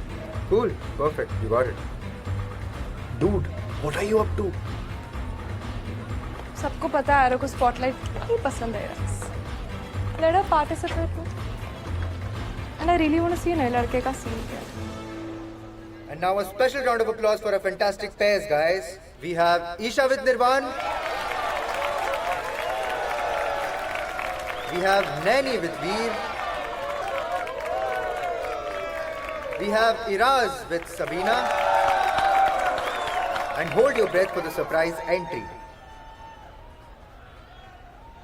Cool. Perfect. You got it. Dude, what are you up to? सबको पता है आयरा को स्पॉटलाइट नहीं पसंद है. Let her participate. And I really want to see नए लड़के का scene क्या. And now a special round of applause for our fantastic pairs, guys. We have Isha with Nirvan. We have Naini with Veer. We have Iraz with Sabina. And hold your breath for the surprise entry.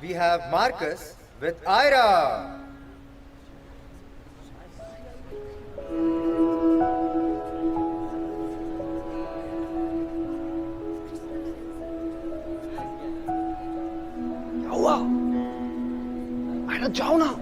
We have Marcus with Ira. क्या हुआ? आयरा जाओ ना.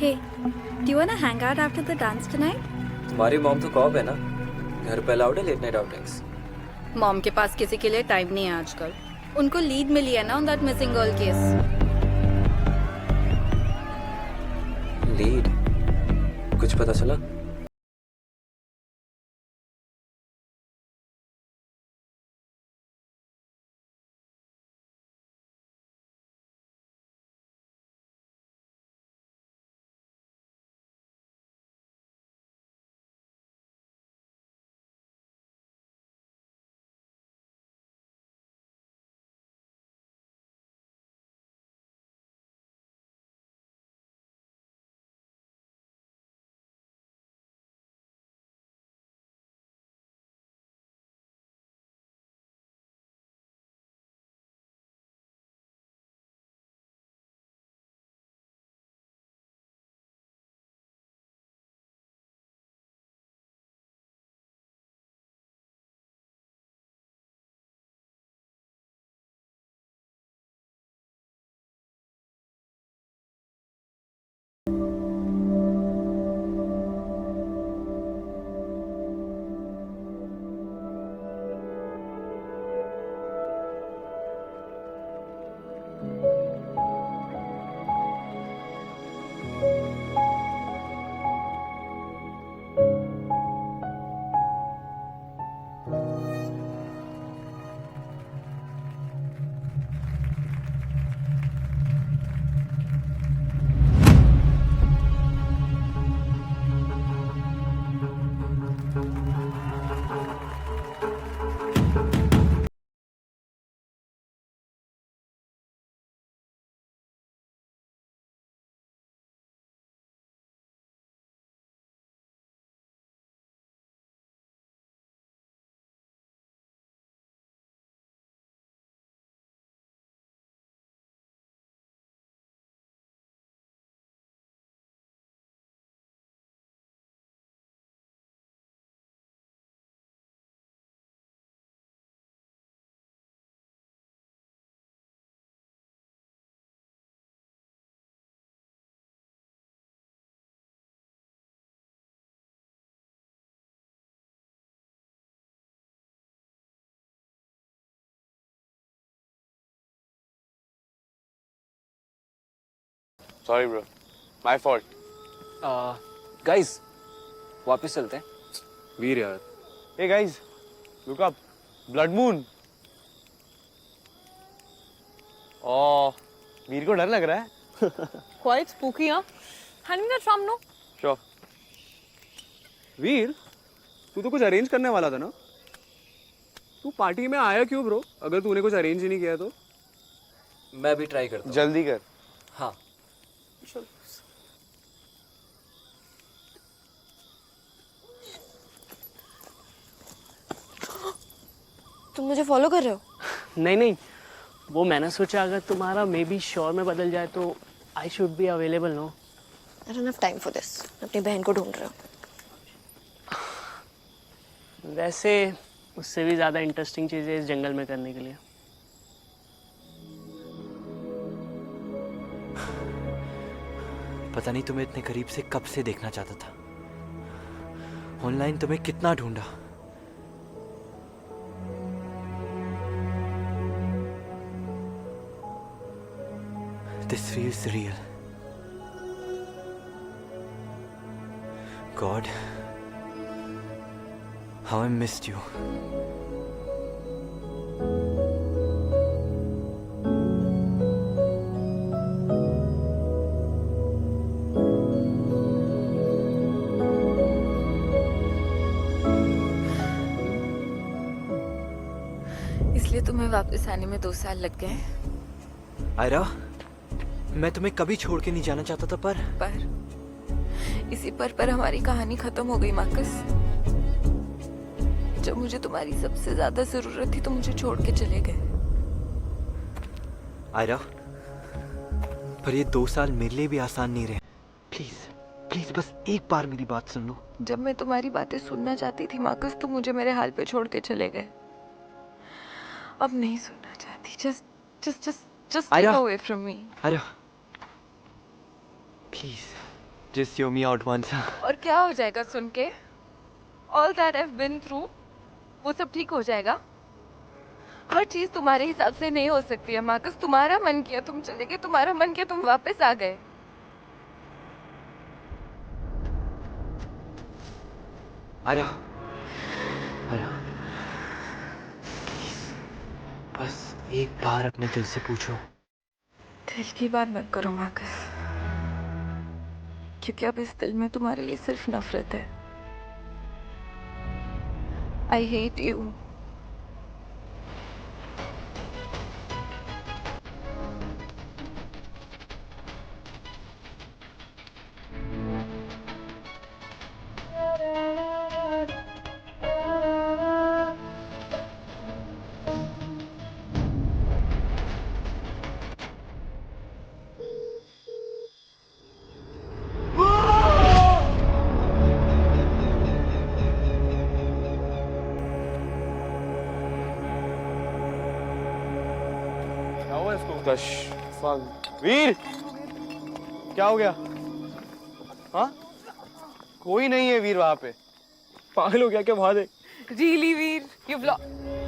Hey, do you wanna hang out after the dance tonight? तुम्हारी मॉम तो कॉप है ना, घर पे अलाउड है लेट नाइट आउटिंग्स. मॉम के पास किसी के लिए टाइम नहीं है आजकल. उनको लीड मिली है ना on that missing girl case. Lead? कुछ पता चला? Sorry bro, my fault. Guys वापस चलते हैं। वीर यार, hey guys look up, blood moon. Oh, Veer को डर लग रहा है। Quite spooky, huh? Hand me that drum, no? Sure. Veer, तू तो कुछ अरेंज करने वाला था ना? तू पार्टी में आया क्यों ब्रो? अगर तूने कुछ अरेंज ही नहीं किया तो? मैं भी ट्राई करता हूँ। जल्दी कर। हाँ। तुम मुझे फॉलो कर रहे हो? नहीं नहीं, वो मैंने सोचा अगर तुम्हारा मे बी श्योर में बदल जाए तो I should be available no. I don't have time for this. अपनी बहन को ढूंढ रहे हो। वैसे उससे भी ज़्यादा इंटरेस्टिंग चीज़ें इस जंगल में करने के लिए। पता नहीं तुम्हें इतने करीब से कब से देखना चाहता था। ऑनलाइन तुम्हें कितना ढूंढा। This feels real. God, how I missed you. इसलिए तुम्हें वापस आने में 2 साल लग गए। आयरा, मैं तुम्हें कभी छोड़ के नहीं जाना चाहता था, पर इसी पर हमारी कहानी खत्म हो गई मार्कस। जब मुझे तुम्हारी सबसे ज्यादा जरूरत थी तो मुझे छोड़ के चले गए। आयरा, पर ये 2 साल मेरे लिए भी आसान नहीं रहे। प्लीज प्लीज बस एक बार मेरी बात सुन लो। जब मैं तुम्हारी बातें सुनना चाहती थी मार्कस, तुम मुझे मेरे हाल पे छोड़ के चले गए। अब नहीं सुनना चाहती। just Ayra, take away from me. Ayra, please just hear me out once. और क्या हो जाएगा सुन के? All that I've been through, वो सब ठीक हो जाएगा? हर चीज तुम्हारे हिसाब से नहीं हो सकती है मार्कस। तुम्हारा मन किया तुम चले गए, तुम्हारा मन किया तुम वापस आ गए। आयरा, आयरा, बस एक बार अपने दिल से पूछो। दिल की बात मत करो मार्कस, क्योंकि अब इस दिल में तुम्हारे लिए सिर्फ नफरत है। I hate you. वीर, क्या हो गया? हाँ, कोई नहीं है वीर वहां पे। पागल हो गया क्या? वहां देख। Really, Veer? You've lost.